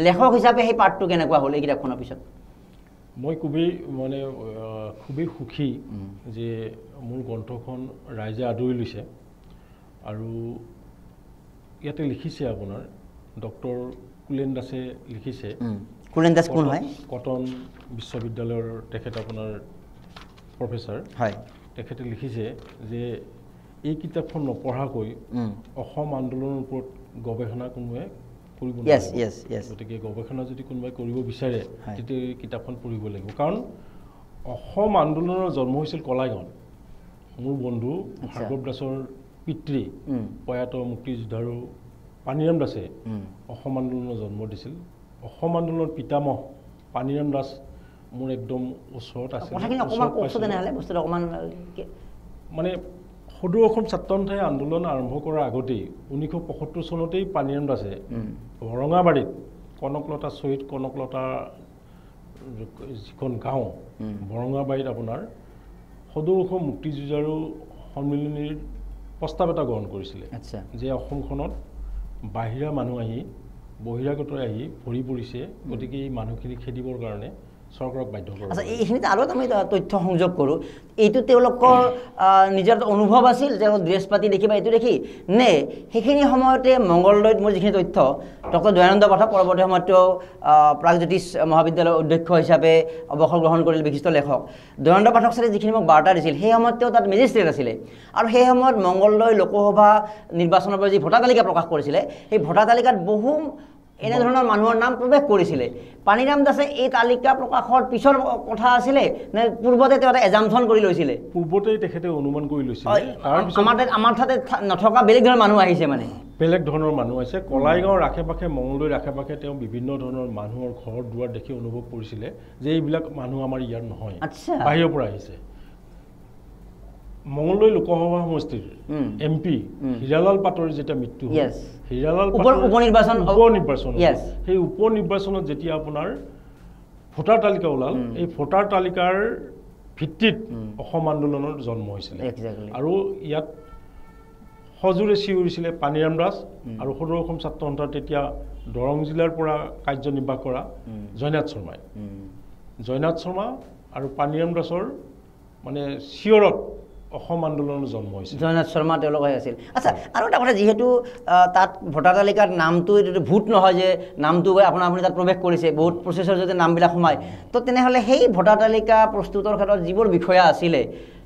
লেখক হিচাপে সেই পাঠটো কেনেকুৱা হ'ল এই কিতাপখনৰ পিছত মই খুবেই সুখী যে মোৰ গ্ৰন্থখন ৰাইজে আদৰি লৈছে আৰু ইয়াতে লিখিছে আপোনাৰ ডক্টৰ কুলেন দাসে লিখিছে কুলেন দাস কোন হয় কটন বিশ্ববিদ্যালয়ৰ তেখেত আপোনাৰ প্ৰফেচাৰ হয় তেখেতে লিখিছে যে এই কিতাপখন নপঢ়াকৈ অসম আন্দোলনৰ ওপৰত গৱেষণা কোনোবাই কৰিব নোৱাৰে গতিকে গৱেষণা যদি কোনোবাই কৰিব বিচাৰে তেতিয়া এই কিতাপখন পঢ়িব লাগিব কাৰণ অসম আন্দোলনৰ জন্ম হৈছিল কলাইগাঁৱত মোৰ বন্ধু ভাৰ্গৱ দাসৰ পিতৃ প্ৰয়াত মুক্তিযোদ্ধাৰো পানীৰাম দাসে অসম আন্দোলনৰ জন্ম দিছিল অসম আন্দোলনৰ পিতামহ পানীৰাম দাস মোৰ একদম ওচৰত আছে মানে সদৌ অসম ছাত্ৰ সন্থাই আন্দোলন আৰম্ভ কৰাৰ আগতেই 1975 চনতেই পানীৰাম দাসে বৰঙাবাৰীত কনকলতা শ্বহীদ কনকলতা যিখন গাঁও বৰঙাবাৰীত আপোনাৰ সদৌ অসম মুক্তিযুঁজাৰু সন্মিলনীৰ প্ৰস্তাৱ এটা গ্ৰহণ কৰিছিলে যে অসমখনত বাহিৰা মানুহ আহি বহিৰাগত আহি ভৰি পৰিছে গতিকে এই মানুহখিনি খেদিবৰ কাৰণে চৰকাৰক বাধ্য কৰিব। আচ্ছা, এইখিনিতে আৰু এটা আমি তথ্য সংযোগ কৰোঁ, এইটো তেওঁলোকৰ নিজৰ অনুভৱ আছিল যে ড্ৰেছ পাতি দেখি বা এইটো দেখি নে সেইখিনি সময়তে মংগলদৈত মোৰ যিখিনি তথ্য ডক্টৰ দয়ানন্দ পাঠক পৰৱৰ্তী সময়ত তেওঁ প্ৰাগজ্যোতিষ মহাবিদ্যালয়ৰ অধ্যক্ষ হিচাপে অৱসৰ গ্ৰহণ কৰিলে, বিশিষ্ট লেখক দয়ানন্দ পাঠক ছাৰে যিখিনি মোক বাৰ্তা দিছিল সেই সময়ত তেওঁ তাত মেজিষ্ট্ৰেট আছিলে আৰু সেই সময়ত মংগলদৈ লোকসভা নিৰ্বাচনৰ পৰা যি ভোটাৰ তালিকা প্ৰকাশ কৰিছিলে সেই ভোটাৰ তালিকাত বহু এনেধৰণৰ মানুহৰ নাম প্ৰৱেশ কৰিছিলে। পানীৰাম দাসে এই তালিকা প্ৰকাশৰ পিছৰ কথা আছিলে নে পূৰ্বতে তেওঁ এটা এজামশ্যন কৰি লৈছিলে? পূৰ্বতেই তেখেতে অনুমান কৰি লৈছিলে। আমাৰ তাতে নথকা বেলেগ ধৰণৰ মানুহ আহিছে, মানে বেলেগ ধৰণৰ মানুহ আছে। কলাইগাঁৱৰ আশে পাশে মংগলদৈৰ আশে পাশে তেওঁ বিভিন্ন ধৰণৰ মানুহৰ ঘৰ দুৱাৰ দেখি অনুভৱ কৰিছিলে যে এইবিলাক মানুহ আমাৰ ইয়াৰ নহয়, বাহিৰৰ পৰা আহিছে। মংগলদৈ লোকসভা সমষ্টিৰ MP হীৰালাল পাটোৱাৰীৰ যেতিয়া মৃত্যু হ'ল, হীৰালাল উপনিৰ্বাচন সেই উপনিৰ্বাচনত যেতিয়া আপোনাৰ ভোটাৰ তালিকা ওলাল, এই ভোটাৰ তালিকাৰ ভিত্তিত অসম আন্দোলনৰ জন্ম হৈছিলে আৰু ইয়াত সজোৰে চিঞৰিছিলে পানীৰাম দাস আৰু সদৌ অসম ছাত্ৰ সন্থাৰ তেতিয়া দৰং জিলাৰ পৰা কাৰ্যনিৰ্বাহ কৰা জয়নাথ শৰ্মাই। জয়নাথ শৰ্মা আৰু পানীৰাম দাসৰ মানে চিঞৰত অসম আন্দোলনৰ জন্ম হৈছিল। জয়নাথ শৰ্মা তেওঁলোকে আছিল। আচ্ছা, আৰু এটা কথা, যিহেতু তাত ভোটাৰ তালিকাত নামটো এইটো ভোট নহয় যে নামটো গৈ আপুনি তাত প্ৰৱেশ কৰিছে, বহুত প্ৰচেছৰ যদি নামবিলাক সোমায়, তো তেনেহ'লে সেই ভোটাৰ তালিকা প্ৰস্তুতৰ ক্ষেত্ৰত যিবোৰ বিষয়া আছিলে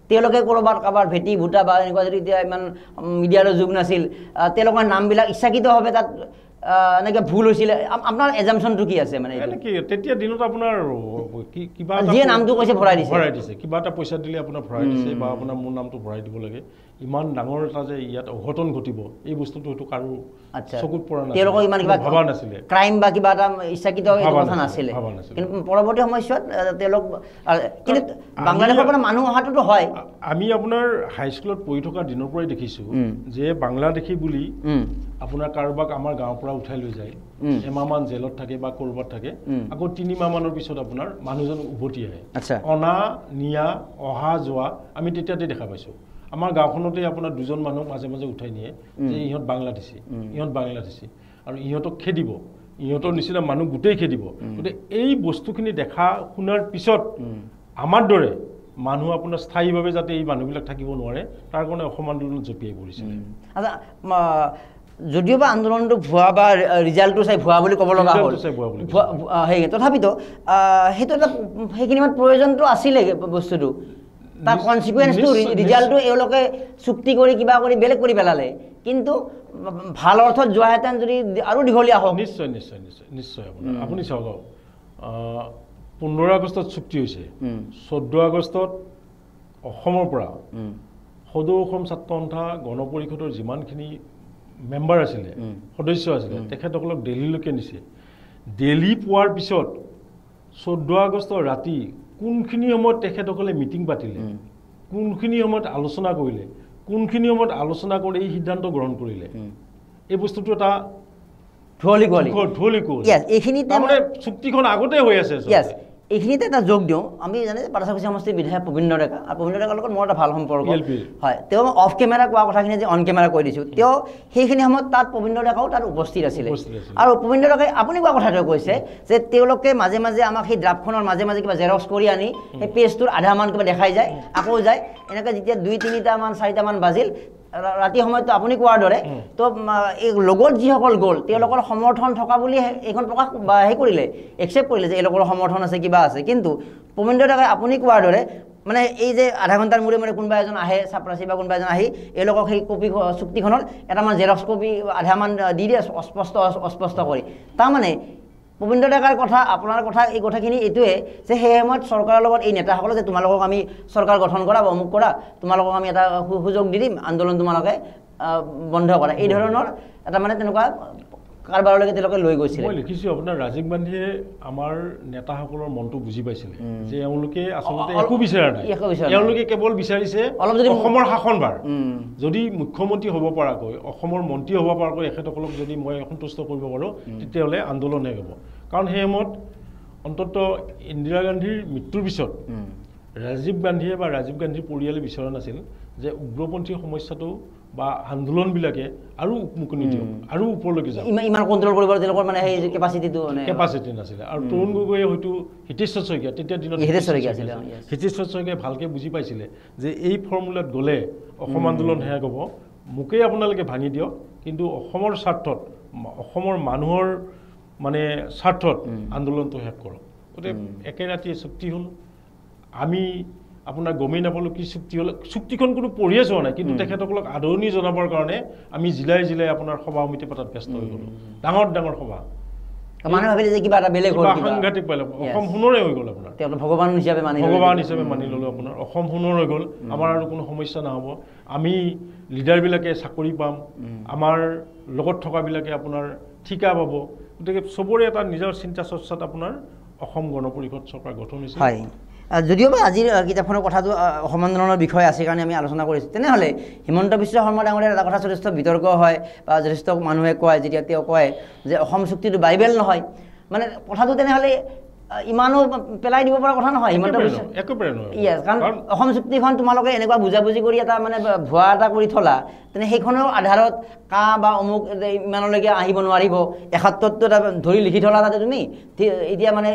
তেওঁলোকে ক'ৰবাত কাৰোবাৰ ভেটি ভোটা বা এনেকুৱা যদি এতিয়া ইমান মিডিয়াৰো যুগ নাছিল, তেওঁলোকৰ নামবিলাক ইচ্ছাকৃতভাৱে তাত এনেকৈ ভুল হৈছিলে, আপোনাৰ এজামশ্যনটো কি আছে? মানে তেতিয়া দিনত আপোনাৰ কিবা যিয়ে নামটো কৈছে ভৰাই দিছে, কিবা এটা পইচা দিলে আপোনাৰ ভৰাই দিছে বা আপোনাৰ মোৰ নামটো ভৰাই দিব লাগে। ইমান ডাঙৰ এটা যে ইয়াত অঘটন ঘটিব এই বস্তুটো হয়তো কাৰো চকুত পৰা নাছিল, তেওঁলোকক ইমান কিবা ভবা নাছিলে, ক্ৰাইম বা কিবা এটা ইচ্ছাকৃত কথা নাছিলে। কিন্তু পৰৱৰ্তী সময়ছোৱাত তেওঁলোক, কিন্তু বাংলাদেশৰ পৰা মানুহ অহাটোতো হয়। আমি আপোনাৰ হাইস্কুলত পঢ়ি থকা দিনৰ পৰাই দেখিছোঁ যে বাংলাদেশী বুলি আপোনাৰ কাৰোবাক আমাৰ গাঁৱৰ পৰা উঠাই লৈ যায়, এমাহমান জেলত থাকে বা ক'ৰবাত থাকে, আকৌ 3 মাহ মানৰ পিছত আপোনাৰ মানুহজন উভতি আহে। অনা নিয়া অহা যোৱা আমি তেতিয়াতে দেখা পাইছোঁ। আমাৰ গাঁওখনতে আপোনাৰ 2জন মানুহক মাজে মাজে উঠাই নিয়ে যে ইহঁত বাংলাদেশী, ইহঁত বাংলাদেশী, আৰু ইহঁতক খেদিব, ইহঁতৰ নিচিনা মানুহ গোটেই খেদিব। গতিকে এই বস্তুখিনি দেখা শুনাৰ পিছত আমাৰ দৰে মানুহ আপোনাৰ স্থায়ীভাৱে যাতে এই মানুহবিলাক থাকিব নোৱাৰে তাৰ কাৰণে অসম আন্দোলন জঁপিয়াই পৰিছিলে। আচ্ছা, যদিও বা আন্দোলনটো ভুৱা বা ৰিজাল্টটো চাই ভুৱা বুলি ক'ব লগা হ'ল, সেই তথাপিতো সেইটো এটা সেইখিনি সময়ত প্ৰয়োজনটো আছিলে বস্তুটো, তাৰ কনচিকুৱেঞ্চটো ৰিজাল্টটো এওঁলোকে চুক্তি কৰি কিবা কৰি বেলেগ কৰি পেলালে, কিন্তু ভাল অৰ্থত যোৱাহেঁতেন যদি আৰু দীঘলীয়া হওক। নিশ্চয় নিশ্চয় নিশ্চয় নিশ্চয় আপুনি চাওক, 15 আগষ্টত চুক্তি হৈছে, 14 আগষ্টত অসমৰ পৰা সদৌ অসম ছাত্ৰ সন্থা গণ পৰিষদৰ যিমানখিনি মেম্বাৰ আছিলে, সদস্য আছিলে, তেখেতসকলক দিল্লীলৈকে নিছে। দিল্লী পোৱাৰ পিছত 14 আগষ্টৰ ৰাতি কোনখিনি সময়ত তেখেতসকলে মিটিং পাতিলে, কোনখিনি সময়ত আলোচনা কৰিলে, কোনখিনি সময়ত আলোচনা কৰি এই সিদ্ধান্ত গ্ৰহণ কৰিলে, এই বস্তুটো এটা চুক্তিখন আগতে হৈ আছে। এইখিনিতে এটা যোগ দিওঁ, আমি জানে পাটাচাকুচি সমষ্টিৰ বিধায়ক প্ৰবীণ ডেকা, আৰু প্ৰবীণ ডেকাৰ লগত মোৰ এটা ভাল সম্পৰ্ক হয়। তেওঁ অফ কেমেৰা কোৱা কথাখিনি যে অন কেমেৰা কৈ দিছোঁ, তেওঁ সেইখিনি সময়ত তাত প্ৰবীণ ডেকাও তাত উপস্থিত আছিলে। আৰু প্ৰবীণ ডেকাই আপুনি কোৱা কথাটো কৈছে যে তেওঁলোকে মাজে মাজে আমাক সেই ড্ৰাফ্টখনৰ মাজে মাজে কিবা জেৰক্স কৰি আনি সেই পেজটোৰ আধামান কিবা দেখাই যায়, আকৌ যায়, এনেকৈ যেতিয়া 2-3টা 4টামান বাজিল ৰাতি সময়তো আপুনি কোৱাৰ দৰে, তো এই লগত যিসকল গ'ল তেওঁলোকৰ সমৰ্থন থকা বুলি এইখন প্ৰকাশ বা কৰিলে, একচেপ্ট কৰিলে যে এওঁলোকৰ সমৰ্থন আছে, কিবা আছে। কিন্তু প্ৰবীণ ডেকাই আপুনি কোৱাৰ দৰে মানে এই যে আধা ঘণ্টাৰ মূৰে মূৰে কোনোবা এজন আহে, চাপৰাচি বা কোনোবা এজন আহি এওঁলোকক সেই কপি চুক্তিখনৰ এটামান জেৰক্স কপি আধামান দি দিয়ে অস্পষ্ট কৰি। তাৰমানে প্ৰবীণ ডেকাৰ কথা, আপোনাৰ কথা, এই কথাখিনি এইটোৱে যে সেই সময়ত চৰকাৰৰ লগত এই নেতাসকলে যে তোমালোকক আমি চৰকাৰ গঠন কৰা বা অমুক কৰা, তোমালোকক আমি এটা সুযোগ দি দিম, আন্দোলন তোমালোকে বন্ধ কৰা, এই ধৰণৰ এটা মানে তেনেকুৱা কাৰবাৰলৈকে তেওঁলোকে লৈ গৈছিল। মই লিখিছোঁ আপোনাৰ ৰাজীৱ গান্ধীয়ে আমাৰ নেতাসকলৰ মনটো বুজি পাইছিলে যে এওঁলোকে আচলতে একো বিচৰা নাই, এওঁলোকে কেৱল বিচাৰিছে অসমৰ শাসনভাৰ। যদি মুখ্যমন্ত্ৰী হ'ব পৰাকৈ, অসমৰ মন্ত্ৰী হ'ব পৰাকৈ এখেতসকলক যদি মই সন্তুষ্ট কৰিব পাৰোঁ তেতিয়াহ'লে আন্দোলন শেষ হ'ব। কাৰণ সেই সময়ত অন্ততঃ ইন্দিৰা গান্ধীৰ মৃত্যুৰ পিছত ৰাজীৱ গান্ধীয়ে বা ৰাজীৱ গান্ধীৰ পৰিয়ালে বিচৰা নাছিল যে উগ্ৰপন্থী সমস্যাটো বা আন্দোলনবিলাকে আৰু উপমুখনি দিয়ক আৰু ওপৰলৈকে যাওক ইমান কণ্ট্ৰল কৰিব তেওঁলোকৰ মানে সেই কেপাচিটিটো কেপাচিটি নাছিলে আৰু তৰুণ গগৈয়ে হয়তো হিতেশ্বৰ শইকীয়া তেতিয়া দিনত হিতেশ্বৰ শইকীয়াই ভালকৈ বুজি পাইছিলে যে এই ফৰ্মুলাত গ'লে অসম আন্দোলন শেষ হ'ব মোকেই আপোনালোকে ভাঙি দিয়ক কিন্তু অসমৰ স্বাৰ্থত অসমৰ মানুহৰ মানে স্বাৰ্থত আন্দোলনটো শেষ কৰক গতিকে একে ৰাতিয়ে চুক্তি হ'ল আমি আপোনাৰ গমেই নাপালোঁ কি চুক্তি হ'ল চুক্তিখন কোনো পঢ়িয়ে চোৱা নাই কিন্তু তেখেতসকলক আদৰণি জনাবৰ কাৰণে আমি জিলাই জিলাই আপোনাৰ সভা সমিতি পতাত ব্যস্ত হৈ গ'লোঁ ডাঙৰ ডাঙৰ সভা মানুহে ভাবিলে যে কিবা এটা বেলেগ হ'ল সাংঘাতিক পালে অসম সোণৰে হৈ গ'ল আপোনাৰ ভগৱান হিচাপে মানি ল'লোঁ আপোনাৰ অসম সোণৰ হৈ গ'ল আমাৰ আৰু কোনো সমস্যা নহ'ব আমি লিডাৰবিলাকে চাকৰি পাম আমাৰ লগত থকাবিলাকে আপোনাৰ ঠিকা পাব গতিকে চবৰে এটা নিজৰ চিন্তা চৰ্চাত আপোনাৰ অসম গণ পৰিষদ চৰকাৰ গঠন হৈছে হয় যদিও বা আজিৰ কিতাপখনৰ কথাটো অসম আন্দোলনৰ বিষয় আছে কাৰণে আমি আলোচনা কৰিছোঁ তেনেহ'লে হিমন্ত বিশ্ব শৰ্মা ডাঙৰীয়াৰ এটা কথা যথেষ্ট বিতৰ্ক হয় বা যথেষ্ট মানুহে কয় যেতিয়া তেওঁ কয় যে অসম চুক্তিটো বাইবেল নহয় মানে কথাটো তেনেহ'লে ইমানো পেলাই দিব পৰা কথা নহয় হিমন্ত বিশ্ব একেবাৰে নহয় ইয়েছ কাৰণ অসম চুক্তিখন তোমালোকে এনেকুৱা বুজাবুজি কৰি এটা মানে ভুৱা এটা কৰি থলা তেনে সেইখনৰ আধাৰত কা বা অমুক ইমানলৈকে আহিব নোৱাৰিব ৭১টো এটা ধৰি লিখি থলা তাতে তুমি এতিয়া মানে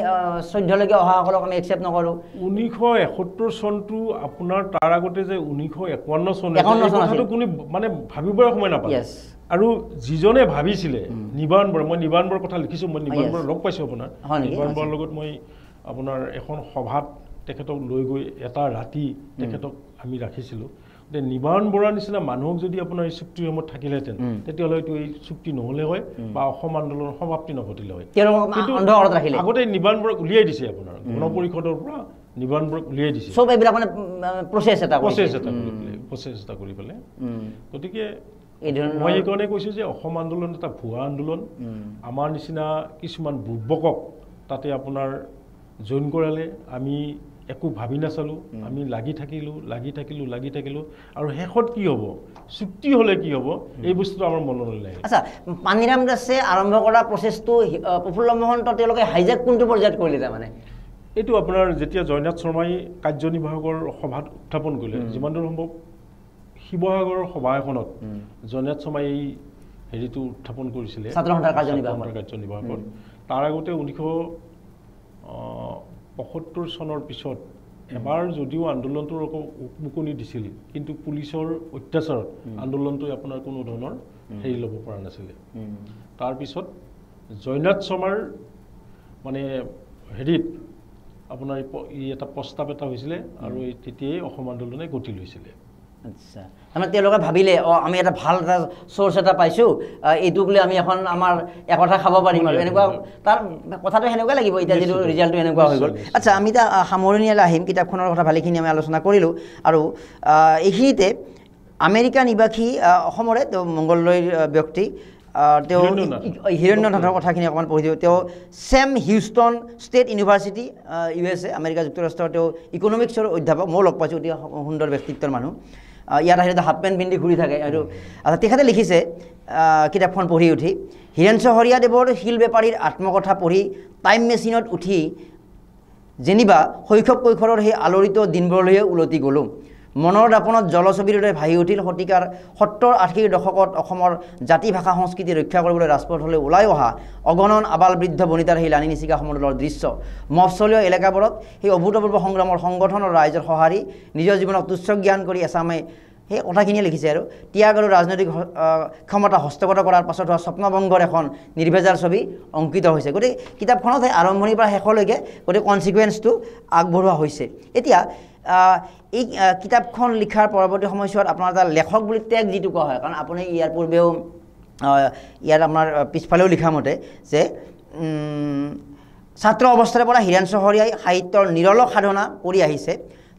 ১৪লৈকে অহাসকলক আমি একচেপ্ট নকৰোঁ ১৯৭১ চনটো আপোনাৰ তাৰ আগতে যে ১৯৫১ চন কথাটো কোনো মানে ভাবিবই সময় নাপায় আৰু যিজনে ভাবিছিলে নিবাৰণ বৰা মই নিবাৰণ বৰাৰ কথা লিখিছোঁ মই নিবাৰণ বৰা লগ পাইছোঁ আপোনাৰ নিবাৰণ বৰাৰ লগত মই আপোনাৰ এখন সভাত তেখেতক লৈ গৈ এটা ৰাতি তেখেতক আমি ৰাখিছিলোঁ যে নিবাৰণ বৰাৰ নিচিনা মানুহক যদি আপোনাৰ এই চুক্তিৰ সময়ত থাকিলেহেঁতেন তেতিয়াহ'লে হয়তো এই চুক্তি নহ'লে হয় বা অসম আন্দোলনৰ সমাপ্তি নঘটিলে হয় কিন্তু আগতে নিবাৰণ বৰাক উলিয়াই দিছে আপোনাৰ গণ পৰিষদৰ পৰা নিবাৰণ বৰাক উলিয়াই দিছে চব এইবিলাক মানে প্ৰচেছ এটা কৰি পেলাই গতিকে মই এইকাৰণে কৈছোঁ যে অসম আন্দোলন এটা ভুৱা আন্দোলন আমাৰ নিচিনা কিছুমান বুৰ্বকক তাতে আপোনাৰ জইন কৰালে আমি একো ভাবি নাচালোঁ আমি লাগি থাকিলোঁ আৰু শেষত কি হ'ব চুক্তি হ'লে কি হ'ব এই বস্তুটো আমাৰ মনলৈ লাগে আচ্ছা পানীৰাম দাসে আৰম্ভ কৰা প্ৰচেছটো প্ৰফুল্ল মহন্ত তেওঁলোকে হাইজেক কোনটো পৰ্যায়ত কৰিলে তাৰমানে এইটো আপোনাৰ যেতিয়া জয়নাথ শৰ্মাই কাৰ্যনিৰ্বাহকৰ সভাত উত্থাপন কৰিলে যিমান দূৰ সম্ভৱ শিৱসাগৰৰ সভা এখনত জয়নাথ শৰ্মাই এই হেৰিটো উত্থাপন কৰিছিলে ছাত্ৰ সন্থাৰ কাৰ্যনিৰ্বাহকৰ তাৰ আগতে ১৯৭৫ চনৰ পিছত এবাৰ যদিও আন্দোলনটোৰ উকমুকনি দিছিল কিন্তু পুলিচৰ অত্যাচাৰত আন্দোলনটোৱে আপোনাৰ কোনো ধৰণৰ হেৰি ল'ব পৰা নাছিলে তাৰপিছত জয়নাথ শৰ্মাৰ মানে হেৰিত আপোনাৰ এটা প্ৰস্তাৱ এটা হৈছিলে আৰু তেতিয়াই অসম আন্দোলনে গতি লৈছিলে আচ্ছা তাৰমানে তেওঁলোকে ভাবিলে আমি এটা ভাল এটা চ'ৰ্চ এটা পাইছোঁ এইটোক লৈ আমি এখন আমাৰ একথা খাব পাৰিম আৰু এনেকুৱা তাৰ কথাটো সেনেকুৱা লাগিব এতিয়া যিটো ৰিজাল্টটো এনেকুৱা হৈ গ'ল আচ্ছা আমি এতিয়া সামৰণিলৈ আহিম কিতাপখনৰ কথা ভালেখিনি আমি আলোচনা কৰিলোঁ আৰু এইখিনিতে আমেৰিকা নিবাসী অসমৰে তেওঁ মংগলদৈৰ ব্যক্তি তেওঁ হিৰণ্যনাথৰ কথাখিনি অকণমান পঢ়ি দিওঁ তেওঁ Sam Houston State University USA America যুক্তৰাষ্ট্ৰৰ তেওঁ ইকনমিক্সৰ অধ্যাপক মই লগ পাইছোঁ অতি সুন্দৰ ব্যক্তিত্বৰ মানুহ ইয়াত আহিলে হাফ পেণ্ট পিন্ধি ঘূৰি থাকে আৰু তেখেতে লিখিছে কিতাপখন পঢ়ি উঠি হীৰেন চহৰীয়াদেৱৰ শিল বেপাৰীৰ আত্মকথা পঢ়ি টাইম মেচিনত উঠি যেনিবা শৈশৱ কৈশোৰৰ সেই আলোড়িত দিনবোৰলৈহে উলটি গ'লোঁ মনৰ দাপনত জলছবিৰ দৰে ভাহি উঠিল শতিকাৰ ৭০-৮০ দশকত অসমৰ জাতি ভাষা সংস্কৃতি ৰক্ষা কৰিবলৈ ৰাজপথলৈ ওলাই অহা অগণন আবাল বৃদ্ধ বনিতাৰ সেই লানি নিচিকা সমদলৰ দৃশ্য মফচলীয় এলেকাবোৰত সেই অভূতপূৰ্ব সংগ্ৰামৰ সংগঠন আৰু ৰাইজৰ সঁহাৰি নিজৰ জীৱনক তুচ্ছ জ্ঞান কৰি এচামে সেই কথাখিনিয়ে লিখিছে আৰু ত্যাগ আৰু ৰাজনৈতিক ক্ষমতা হস্তগত কৰাৰ পাছত হোৱা স্বপ্নভংগৰ এখন নিৰ্ভেজাল ছবি অংকিত হৈছে গতিকে কিতাপখনত সেই আৰম্ভণিৰ পৰা শেষলৈকে গোটেই কনচিকুৱেঞ্চটো আগবঢ়োৱা হৈছে এতিয়া এই কিতাপখন লিখাৰ পৰৱৰ্তী সময়ছোৱাত আপোনাৰ এটা লেখক বুলি টেগ যিটো কোৱা হয় কাৰণ আপুনি ইয়াৰ পূৰ্বেও ইয়াত আপোনাৰ পিছফালেও লিখা মতে যে ছাত্ৰ অৱস্থাৰে পৰা হীৰেন চহৰীয়াই সাহিত্যৰ নিৰলস সাধনা কৰি আহিছে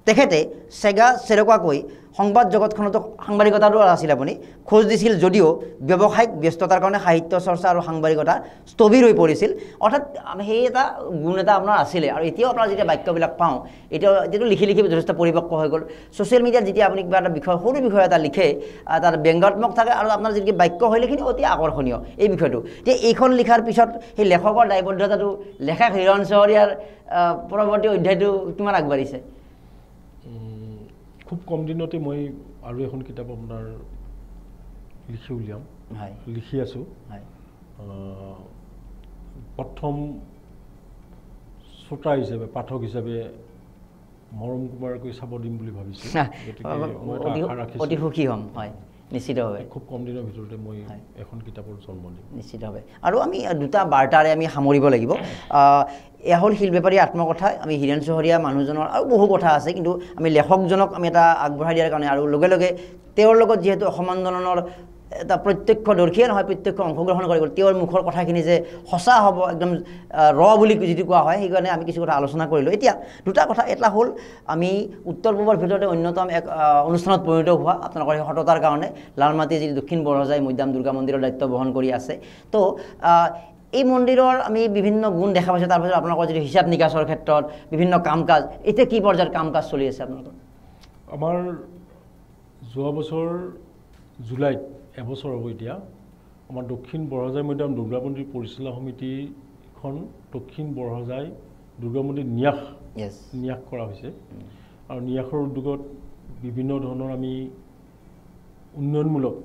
তেখেতে চেগা চেৰকাকৈ সংবাদ জগতখনতো সাংবাদিকতাৰো আছিল আপুনি খোজ দিছিল যদিও ব্যৱসায়িক ব্যস্ততাৰ কাৰণে সাহিত্য চৰ্চা আৰু সাংবাদিকতা স্থবিৰ হৈ পৰিছিল অৰ্থাৎ সেই এটা গুণ এটা আপোনাৰ আছিলে আৰু এতিয়াও আপোনাৰ যেতিয়া বাক্যবিলাক পাওঁ এতিয়াতো লিখি যথেষ্ট পৰিপক্ক হৈ গ'ল ছ'চিয়েল মিডিয়াত যেতিয়া আপুনি কিবা এটা বিষয় সৰু বিষয় এটা লিখে তাত ব্যংগাত্মক থাকে আৰু আপোনাৰ যিটো বাক্য শৈলীখিনি অতি আকৰ্ষণীয় এই বিষয়টো এতিয়া এইখন লিখাৰ পিছত সেই লেখকৰ দায়বদ্ধতাটো লেখক হীৰেন চহৰীয়াৰ পৰৱৰ্তী অধ্যায়টো কিমান আগবাঢ়িছে খুব কম দিনতে মই আৰু এখন কিতাপ আপোনাৰ লিখি উলিয়াম, লিখি আছোঁ। প্ৰথম শ্ৰোতা হিচাপে, পাঠক হিচাপে মৰম কুমাৰকৈ চাব দিম বুলি ভাবিছোঁ। অতি সুখী হ'ম, হয়, নিশ্চিতভাৱে। খুব কম দিনৰ ভিতৰতে মই এখন কিতাপৰ জন্ম দিম, নিশ্চিতভাৱে। আৰু আমি দুটা বাৰ্তাৰে আমি সামৰিব লাগিব। এয়া হ'ল শিল বেপাৰী আত্মকথা। আমি হীৰেণ চহৰীয়া মানুহজনৰ আৰু বহু কথা আছে, কিন্তু আমি লেখকজনক আমি এটা আগবঢ়াই দিয়াৰ কাৰণে আৰু লগে লগে তেওঁৰ লগত যিহেতু অসম আন্দোলনৰ এটা প্ৰত্যক্ষদৰ্শীয়ে নহয়, প্ৰত্যক্ষ অংশগ্ৰহণ কৰিব, তেওঁৰ মুখৰ কথাখিনি যে সঁচা হ'ব, একদম বুলি যিটো কোৱা হয়, সেইকাৰণে আমি কিছু কথা আলোচনা কৰিলোঁ। এতিয়া দুটা কথা, এটা হ'ল আমি উত্তৰ পূবৰ ভিতৰতে অন্যতম এক অনুষ্ঠানত পৰিণত হোৱা আপোনালোকৰ সেই সততাৰ কাৰণে লালমাটি যি দক্ষিণ বৰহজাই মৈদাম দুৰ্গা মন্দিৰৰ দায়িত্ব বহন কৰি আছে। তো এই মন্দিৰৰ আমি বিভিন্ন গুণ দেখা পাইছোঁ। তাৰপিছত আপোনালোকৰ যিটো হিচাপ নিকাচৰ ক্ষেত্ৰত বিভিন্ন কাম কাজ, এতিয়া কি পৰ্যায়ত কাম কাজ চলি আছে আপোনালোকৰ? আমাৰ যোৱা বছৰ জুলাইত এবছৰ হ'ব এতিয়া, আমাৰ দক্ষিণ বৰহজাই মৈদাম দুৰ্গা মন্দিৰ পৰিচালনা সমিতিখন দক্ষিণ বৰহজাই দুৰ্গা মন্দিৰ ন্যাস কৰা হৈছে। আৰু ন্যাসৰ উদ্যোগত বিভিন্ন ধৰণৰ আমি উন্নয়নমূলক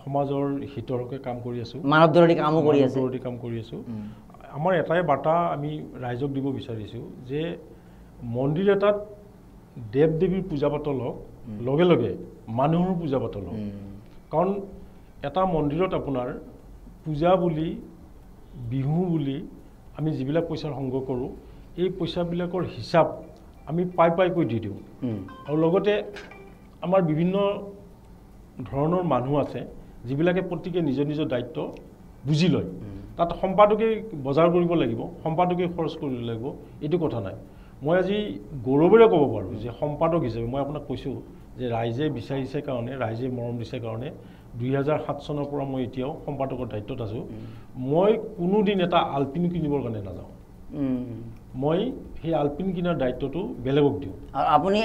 সমাজৰ হিতৰ হকে কাম কৰি আছোঁ, মানৱদৰদী কাম কৰি আছোঁ। আমাৰ এটাই বাৰ্তা আমি ৰাইজক দিব বিচাৰিছোঁ যে মন্দিৰ এটাত দেৱ দেৱীৰ পূজা পাতল হওক, লগে লগে মানুহৰ পূজা পাতল হওক। কাৰণ এটা মন্দিৰত আপোনাৰ পূজা বুলি, বিহু বুলি আমি যিবিলাক পইচা সংগ্ৰহ কৰোঁ, এই পইচাবিলাকৰ হিচাপ আমি পাইকৈ দি দিওঁ। আৰু লগতে আমাৰ বিভিন্ন ধৰণৰ মানুহ আছে যিবিলাকে প্ৰত্যেকে নিজৰ নিজৰ দায়িত্ব বুজি লয়। তাত সম্পাদকে বজাৰ কৰিব লাগিব, সম্পাদকে খৰচ কৰিব লাগিব, এইটো কথা নাই। মই আজি গৌৰৱেৰে ক'ব পাৰোঁ যে সম্পাদক হিচাপে মই আপোনাক কৈছোঁ যে ৰাইজে বিচাৰিছে কাৰণে, ৰাইজে মৰম দিছে কাৰণে 2007 চনৰ পৰা মই এতিয়াও সম্পাদকৰ দায়িত্বত আছোঁ। মই কোনোদিন এটা আলপিন কিনিবৰ কাৰণে নাযাওঁ। মই সেই আলপিন কিনাৰ দায়িত্বটো বেলেগক দিওঁ। আৰু আপুনি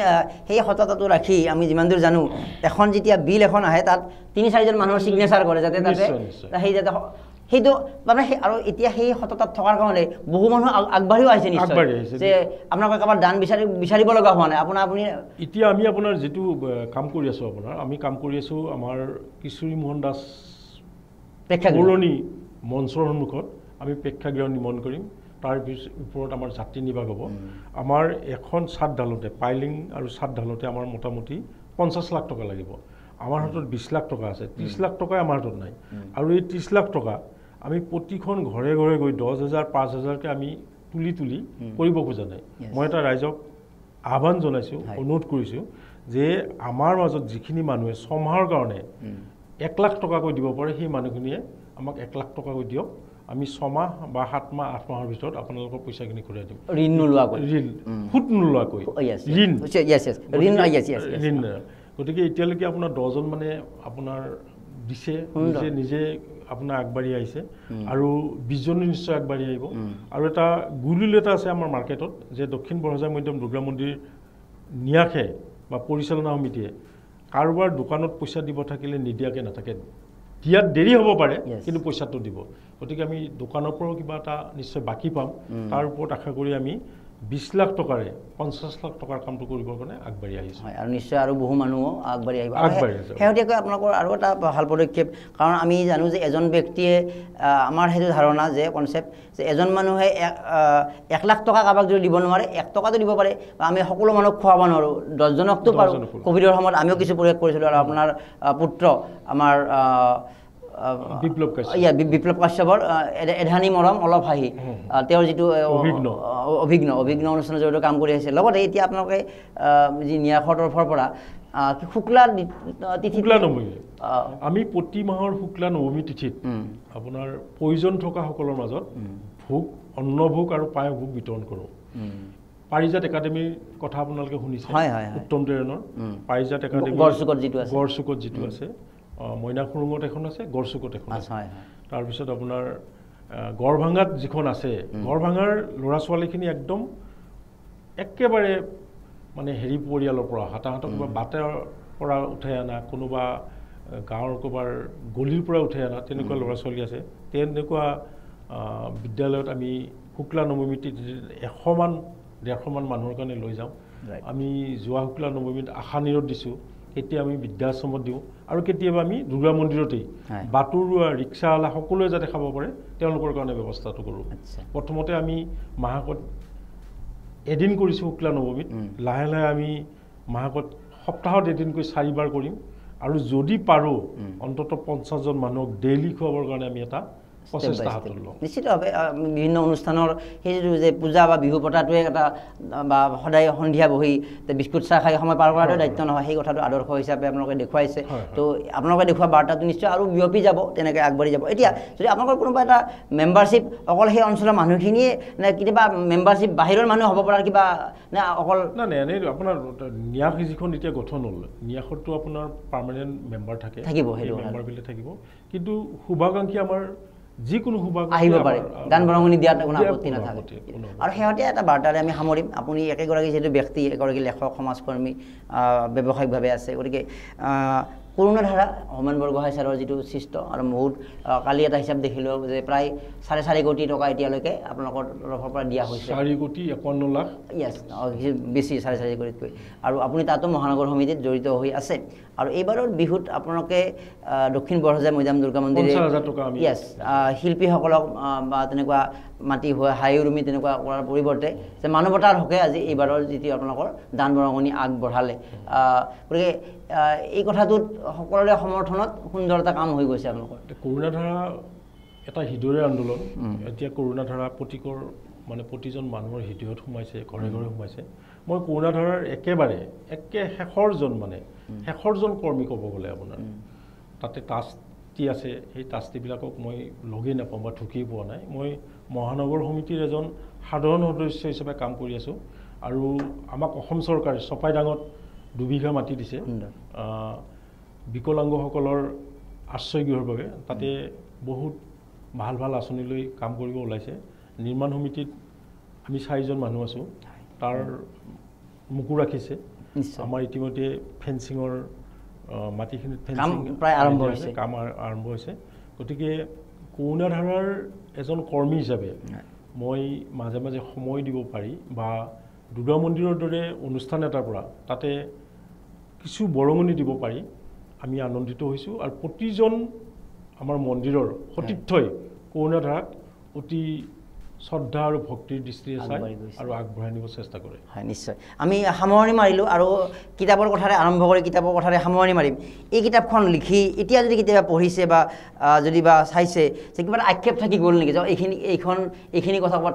সেই সততাটো ৰাখি, আমি যিমান দূৰ জানো, এখন যেতিয়া বিল এখন আহে তাত 3-4জন মানুহৰ ছিগনেচাৰ কৰে, যাতে তাতে সেই যাতে সেইটো মানে আৰু এতিয়া সেই সততাত থকাৰ কাৰণে বহু মানুহ আগবাঢ়িও আহিছে নিশ্চয়, যে আপোনালোকে কাৰোবাৰ দান বিচাৰিব লগা হোৱা নাই। আপুনি এতিয়া আমি আপোনাৰ যিটো কাম কৰি আছোঁ, আমি কাম কৰি আছোঁ আমাৰ কিশোৰী মোহন দাস পুৰণি মঞ্চৰ সন্মুখত আমি প্ৰেক্ষাগৃহ নিৰ্মাণ কৰিম। তাৰ ওপৰত আমাৰ যাত্ৰী নিবাস হ'ব। আমাৰ এখন ছাদ ঢালোতে, পাইলিং আৰু ছাদ ঢালোতে আমাৰ মোটামুটি 50 লাখ টকা লাগিব। আমাৰ হাতত 20 লাখ টকা আছে, 30 লাখ টকাই আমাৰ হাতত নাই। আৰু এই 30 লাখ টকা আমি প্ৰতিখন ঘৰে ঘৰে গৈ 10,000 5,000কৈ আমি তুলি কৰিব খোজা নাই। মই এটা ৰাইজক আহ্বান জনাইছোঁ, অনুৰোধ কৰিছোঁ যে আমাৰ মাজত যিখিনি মানুহে 6 মাহৰ কাৰণে 1 লাখ টকাকৈ দিব পাৰে, সেই মানুহখিনিয়ে আমাক 1 লাখ টকাকৈ দিয়ক। আমি 6 মাহ বা 7 মাহ 8 মাহৰ ভিতৰত আপোনালোকৰ পইচাখিনি ঘূৰাই দিম, ঋণ নোলোৱাকৈ, সুত নোলোৱাকৈ। ঋণ গতিকে এতিয়ালৈকে আপোনাৰ 10জন মানে আপোনাৰ দিছে, নিজে আপোনাৰ আগবাঢ়ি আহিছে, আৰু 20জনে নিশ্চয় আগবাঢ়ি আহিব। আৰু এটা গুৰুল এটা আছে আমাৰ মাৰ্কেটত যে দক্ষিণ বৰহজাই মৈদাম দুৰ্গা মন্দিৰ ন্যাসে বা পৰিচালনা সমিতিয়ে কাৰোবাৰ দোকানত পইচা দিব থাকিলে নিদিয়াকৈ নাথাকে। দিয়াত দেৰি হ'ব পাৰে, কিন্তু পইচাটো দিব। গতিকে আমি দোকানৰ পৰাও কিবা এটা নিশ্চয় বাকী পাম। তাৰ ওপৰত আশা কৰি আমি 20 লাখ টকাৰে 50 লাখ টকাৰ কামটো কৰিবৰ কাৰণে আগবাঢ়ি আহিছোঁ। আৰু নিশ্চয় আৰু বহু মানুহো আগবাঢ়ি আহিব। শেহতীয়াকৈ আপোনালোকৰ আৰু এটা ভাল পদক্ষেপ, কাৰণ আমি জানো যে এজন ব্যক্তিয়ে, আমাৰ সেইটো ধাৰণা যে কনচেপ্ট যে এজন মানুহে 1 লাখ টকা কাৰোবাক যদি দিব নোৱাৰে, 1 টকাটো দিব পাৰে, বা আমি সকলো মানুহক খুৱাব নোৱাৰোঁ, 10জনকতো পাৰোঁ। ক'ভিডৰ সময়ত আমিও কিছু প্ৰয়োগ কৰিছিলোঁ। আৰু আপোনাৰ পুত্ৰ আমাৰ বিপ্লৱ কাশ্যপৰ এধানি মৰম অলপ হাঁহি, তেওঁৰ যিটো অভিজ্ঞ অনুষ্ঠানৰ জৰিয়তে কাম কৰি আহিছে। লগতে এতিয়া আপোনালোকে যি ন্যাসৰ তৰফৰ পৰা শুক্লা নৱমী, আমি প্ৰতি মাহৰ শুক্লা নৱমী তিথিত আপোনাৰ প্ৰয়োজন থকা সকলৰ মাজত ভোগ, অন্নভোগ আৰু পায়সভোগ বিতৰণ কৰোঁ। পাৰিজাত একাডেমীৰ কথা আপোনালোকে শুনিছে, উত্তম ট্ৰেইনৰ পাৰিজাত একাডেমী গড়চুকত যিটো আছে, মইনা খুৰুঙত এখন আছে, গড়চুকত এখন আছে। তাৰপিছত আপোনাৰ গড়ভাঙাত যিখন আছে, গড়ভাঙাৰ ল'ৰা ছোৱালীখিনি একদম একেবাৰে মানে হেৰি পৰিয়ালৰ পৰা অহা, তাহাঁতক কিবা বাটৰ পৰা উঠাই অনা, কোনোবা গাঁৱৰ ক'ৰবাৰ গলিৰ পৰা উঠাই অনা, তেনেকুৱা ল'ৰা ছোৱালী আছে। তেনেকুৱা বিদ্যালয়ত আমি শুক্লা নৱমী 100-150মান মানুহৰ কাৰণে লৈ যাওঁ। আমি যোৱা শুক্লা নৱমীত আশা নিৰোধ দিছোঁ, কেতিয়া আমি বৃদ্ধাশ্ৰমত দিওঁ আৰু কেতিয়াবা আমি দুৰ্গা মন্দিৰতেই বাটৰুৱা ৰিক্সাৱালা সকলোৱে যাতে খাব পাৰে তেওঁলোকৰ কাৰণে ব্যৱস্থাটো কৰোঁ প্ৰথমতে আমি মাহেকত এদিন কৰিছোঁ শুক্লা নৱমীত লাহে লাহে আমি মাহেকত সপ্তাহত এদিনকৈ 4 বাৰ কৰিম আৰু যদি পাৰোঁ অন্ততঃ 50 জন মানুহক ডেইলি খুৱাবৰ কাৰণে আমি এটা প্ৰচেষ্টা হাতত লওঁ নিশ্চিতভাৱে বিভিন্ন অনুষ্ঠানৰ সেই যে পূজা বা বিহু পতাটোৱে এটা বা সদায় সন্ধিয়া বহি বিস্কুট চাহ খাই সময় পাৰ কৰাটো দায়িত্ব নহয় সেই কথাটো আদৰ্শ হিচাপে আপোনালোকে দেখুৱাইছে তো আপোনালোকে দেখুওৱা বাৰ্তাটো নিশ্চয় আৰু বিয়পি যাব তেনেকৈ আগবাঢ়ি যাব এতিয়া যদি আপোনালোকৰ কোনোবা এটা মেম্বাৰশ্বিপ অকল সেই অঞ্চলৰ মানুহখিনিয়ে নে কেতিয়াবা মেম্বাৰশ্বিপ বাহিৰৰ মানুহ হ'ব পৰা কিবা নে অকল নাই এনেই আপোনাৰ ন্যাস যিখন এতিয়া গঠন হ'ল ন্যাসতো আপোনাৰ পাৰ্মানেণ্ট মেম্বাৰ থাকিব সেইটো মেম্বাৰবিলাক থাকিব কিন্তু শুভাকাংক্ষী আমাৰ যিকোনো আহিব পাৰে দান বৰঙণি দিয়াত কোনো আপত্তি নাথাকে আৰু শেহতীয়া এটা বাৰ্তাৰে আমি সামৰিম আপুনি একেগৰাকী যিহেতু ব্যক্তি এগৰাকী লেখক সমাজকৰ্মী ব্যৱসায়িকভাৱে আছে গতিকে কৰোণাধাৰা হোমেন বৰগোহাঁই ছাৰৰ যিটো সৃষ্ট আৰু বহুত কালি এটা হিচাপ দেখিলোঁ যে প্ৰায় 4.5 কোটি টকা এতিয়ালৈকে আপোনালোকৰ তৰফৰ পৰা দিয়া হৈছে 4 কোটি 51 লাখ ইয়েছ বেছি 4.5 কোটিতকৈ আৰু আপুনি তাতো মহানগৰ সমিতিত জড়িত হৈ আছে আৰু এইবাৰৰ বিহুত আপোনালোকে দক্ষিণ বৰহজা মৈদাম দুৰ্গা মন্দিৰে 50,000 টকা আমি ইয়েছ শিল্পীসকলক বা তেনেকুৱা মাটি হোৱা হাই উৰুমি তেনেকুৱা কৰাৰ পৰিৱৰ্তে যে মানৱতাৰ হকে আজি এইবাৰৰ যিটো আপোনালোকৰ দান বৰঙণি আগবঢ়ালে গতিকে এই কথাটোত সকলোৰে সমৰ্থনত সুন্দৰ এটা কাম হৈ গৈছে আপোনালোকৰ কৰোণাধাৰা এটা হৃদয়ৰ আন্দোলন এতিয়া কৰোণাধাৰা প্ৰতিজন মানুহৰ হৃদয়ত সোমাইছে ঘৰে ঘৰে সোমাইছে মই কৰোণাধাৰাৰ একে শেষৰজন কৰ্মী ক'ব গ'লে আপোনাৰ তাতে ট্ৰাষ্টি আছে সেই ট্ৰাষ্টিবিলাকক মই লগেই নাপাওঁ বা ঢুকিয়ে পোৱা নাই মই মহানগৰ সমিতিৰ এজন সাধাৰণ সদস্য হিচাপে কাম কৰি আছোঁ আৰু আমাক অসম চৰকাৰে চপাইডাঙত 2 বিঘা মাটি দিছে বিকলাংগসকলৰ আশ্ৰয়গৃহৰ বাবে তাতে বহুত ভাল ভাল আঁচনি লৈ কাম কৰিব ওলাইছে নিৰ্মাণ সমিতিত আমি 4জন মানুহ আছোঁ তাৰ মুকু ৰাখিছে আমাৰ ইতিমধ্যে ফেন্সিঙৰ মাটিখিনিত ফেন্সিং প্ৰায় আৰম্ভ হৈছে কাম আৰম্ভ হৈছে গতিকে কৰোণাধাৰাৰ এজন কৰ্মী হিচাপে মই মাজে মাজে সময় দিব পাৰি বা দুৰ্গা মন্দিৰৰ দৰে অনুষ্ঠান এটাৰ পৰা তাতে কিছু বৰঙণি দিব পাৰি আমি আনন্দিত হৈছোঁ আৰু প্ৰতিজন আমাৰ মন্দিৰৰ সতীৰ্থই কৰোণাধাৰাক অতি শ্ৰদ্ধা আৰু ভক্তিৰ দৃষ্টিৰে চাই আৰু আগবঢ়াই নিব চেষ্টা কৰে হয় নিশ্চয় আমি সামৰণি মাৰিলোঁ আৰু কিতাপৰ কথাৰে আৰম্ভ কৰি কিতাপৰ কথাৰে সামৰণি মাৰিম এই কিতাপখন লিখি এতিয়া যদি কেতিয়াবা পঢ়িছে বা যদি বা চাইছে যে কিবা এটা আক্ষেপ থাকি গ'ল নেকি যে এইখিনি কথা ক'ৰবাত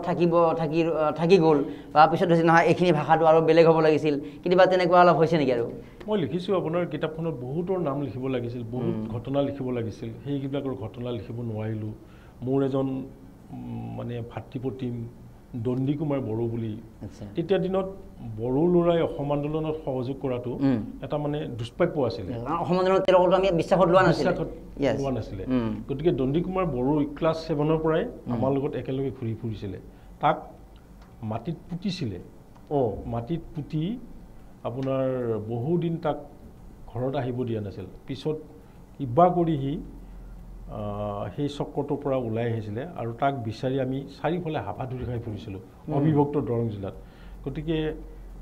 থাকি গ'ল বা পিছত হৈছে নহয় এইখিনি ভাষাটো আৰু বেলেগ হ'ব লাগিছিল কেতিয়াবা তেনেকুৱা অলপ হৈছে নেকি আৰু মই লিখিছোঁ আপোনাৰ কিতাপখনত বহুতৰ নাম লিখিব লাগিছিল বহুত ঘটনা লিখিব লাগিছিল সেইবিলাকৰ ঘটনা লিখিব নোৱাৰিলোঁ মোৰ এজন মানে ভাতৃপ্ৰতিম দণ্ডী কুমাৰ বড়ো বুলি তেতিয়া দিনত বড়ো ল'ৰাই অসম আন্দোলনত সহযোগ কৰাটো এটা মানে দুষ্প্ৰাপ্য আছিলে অসম আন্দোলনত তেওঁলোকক আমি বিশ্বাসত লোৱা নাছিলে গতিকে দণ্ডী কুমাৰ বড়ো ক্লাছ 7ৰ পৰাই আমাৰ লগত একেলগে ঘূৰি ফুৰিছিলে তাক মাটিত পুতিছিলে মাটিত পুতি আপোনাৰ বহুদিন তাক ঘৰত আহিব দিয়া নাছিল পিছত কিবা কৰি সি সেই চক্ৰটোৰ পৰা ওলাই আহিছিলে আৰু তাক বিচাৰি আমি চাৰিওফালে হাপাধুৰি খাই ফুৰিছিলোঁ অবিভক্ত দৰং জিলাত গতিকে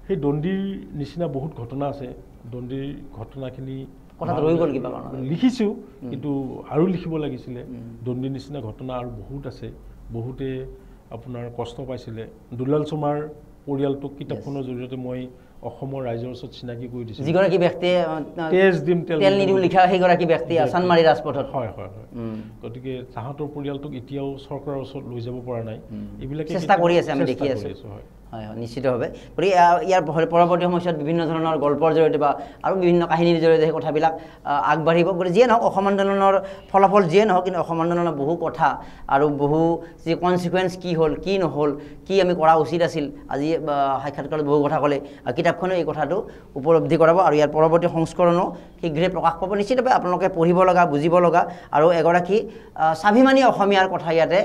সেই দণ্ডীৰ নিচিনা বহুত ঘটনা আছে দণ্ডীৰ ঘটনাখিনি লিখিছোঁ কিন্তু আৰু লিখিব লাগিছিলে দণ্ডীৰ নিচিনা ঘটনা আৰু বহুত আছে বহুতে আপোনাৰ কষ্ট পাইছিলে দুলাল শৰ্মাৰ পৰিয়ালটোক কিতাপখনৰ জৰিয়তে মই অসমৰ ৰাইজৰ ওচৰত চিনাকি কৰি দিছোঁ যিগৰাকী ব্যক্তিয়ে তেল নিদিওঁ লিখা সেইগৰাকী ব্যক্তি চানমাৰী ৰাজপথত হয় গতিকে তাহাঁতৰ পৰিয়ালটোক এতিয়াও চৰকাৰৰ ওচৰত লৈ যাব পৰা নাই এইবিলাক চেষ্টা কৰি আছে আমি দেখি আছোঁ হয় নিশ্চিতভাৱে গতিকে ইয়াৰ পৰৱৰ্তী সময়ছোৱাত বিভিন্ন ধৰণৰ গল্পৰ জৰিয়তে বা আৰু বিভিন্ন কাহিনীৰ জৰিয়তে সেই কথাবিলাক আগবাঢ়িব গতিকে যিয়ে নহওক অসম আন্দোলনৰ ফলাফল যিয়ে নহওক কিন্তু অসম আন্দোলনৰ বহু কথা আৰু বহু যি কনচিকুৱেঞ্চ কি হ'ল কি নহ'ল কি আমি কৰা উচিত আছিল আজি সাক্ষাৎকাৰত বহু কথা ক'লে কিতাপখনে এই কথাটো উপলব্ধি কৰাব আৰু ইয়াৰ পৰৱৰ্তী সংস্কৰণো শীঘ্ৰে প্ৰকাশ পাব নিশ্চিতভাৱে আপোনালোকে পঢ়িব লগা বুজিব লগা আৰু এগৰাকী স্বাভিমানী অসমীয়াৰ কথা ইয়াতে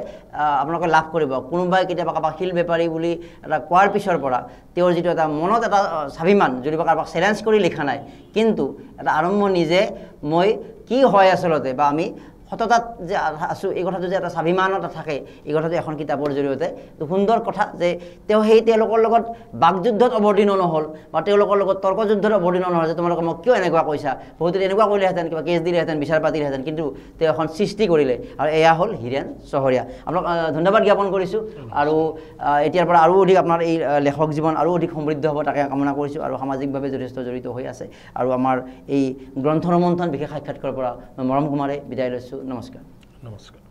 আপোনালোকে লাভ কৰিব কোনোবাই কেতিয়াবা কাৰোবাক শিল বেপাৰী বুলি এটা কোৱাৰ পিছৰ পৰা তেওঁৰ যিটো এটা মনত এটা স্বাভিমান যদিও কাৰোবাক চেলেঞ্জ কৰি লিখা নাই কিন্তু এটা আৰম্ভণি যে মই কি হয় আচলতে বা আমি সততাত যে আছোঁ এই কথাটো যে এটা স্বাভিমানতা থাকে এই কথাটো এখন কিতাপৰ জৰিয়তে তো সুন্দৰ কথা যে তেওঁলোকৰ লগত বাকযুদ্ধত অৱতীৰ্ণ নহ'ল বা তেওঁলোকৰ লগত তৰ্কযুদ্ধত অৱতীৰ্ণ নহ'ল যে তোমালোকে মোক কিয় এনেকুৱা কৈছা বহুতে এনেকুৱা কৰিলেহেঁতেন কিবা কেছ দিলেহেঁতেন বিচাৰ পাতিলেহেঁতেন কিন্তু তেওঁ এখন সৃষ্টি কৰিলে আৰু এয়া হ'ল হীৰেণ চহৰীয়া আপোনাক ধন্যবাদ জ্ঞাপন কৰিছোঁ আৰু এতিয়াৰ পৰা আৰু অধিক আপোনাৰ এই লেখক জীৱন আৰু অধিক সমৃদ্ধ হ'ব তাকে কামনা কৰিছোঁ আৰু সামাজিকভাৱে যথেষ্ট জড়িত হৈ আছে আৰু আমাৰ এই গ্ৰন্থ ৰমন্থন বিশেষ সাক্ষাৎকাৰৰ পৰা মই মৰম কুমাৰে বিদায় লৈছোঁ নমস্কাৰ নমস্কাৰ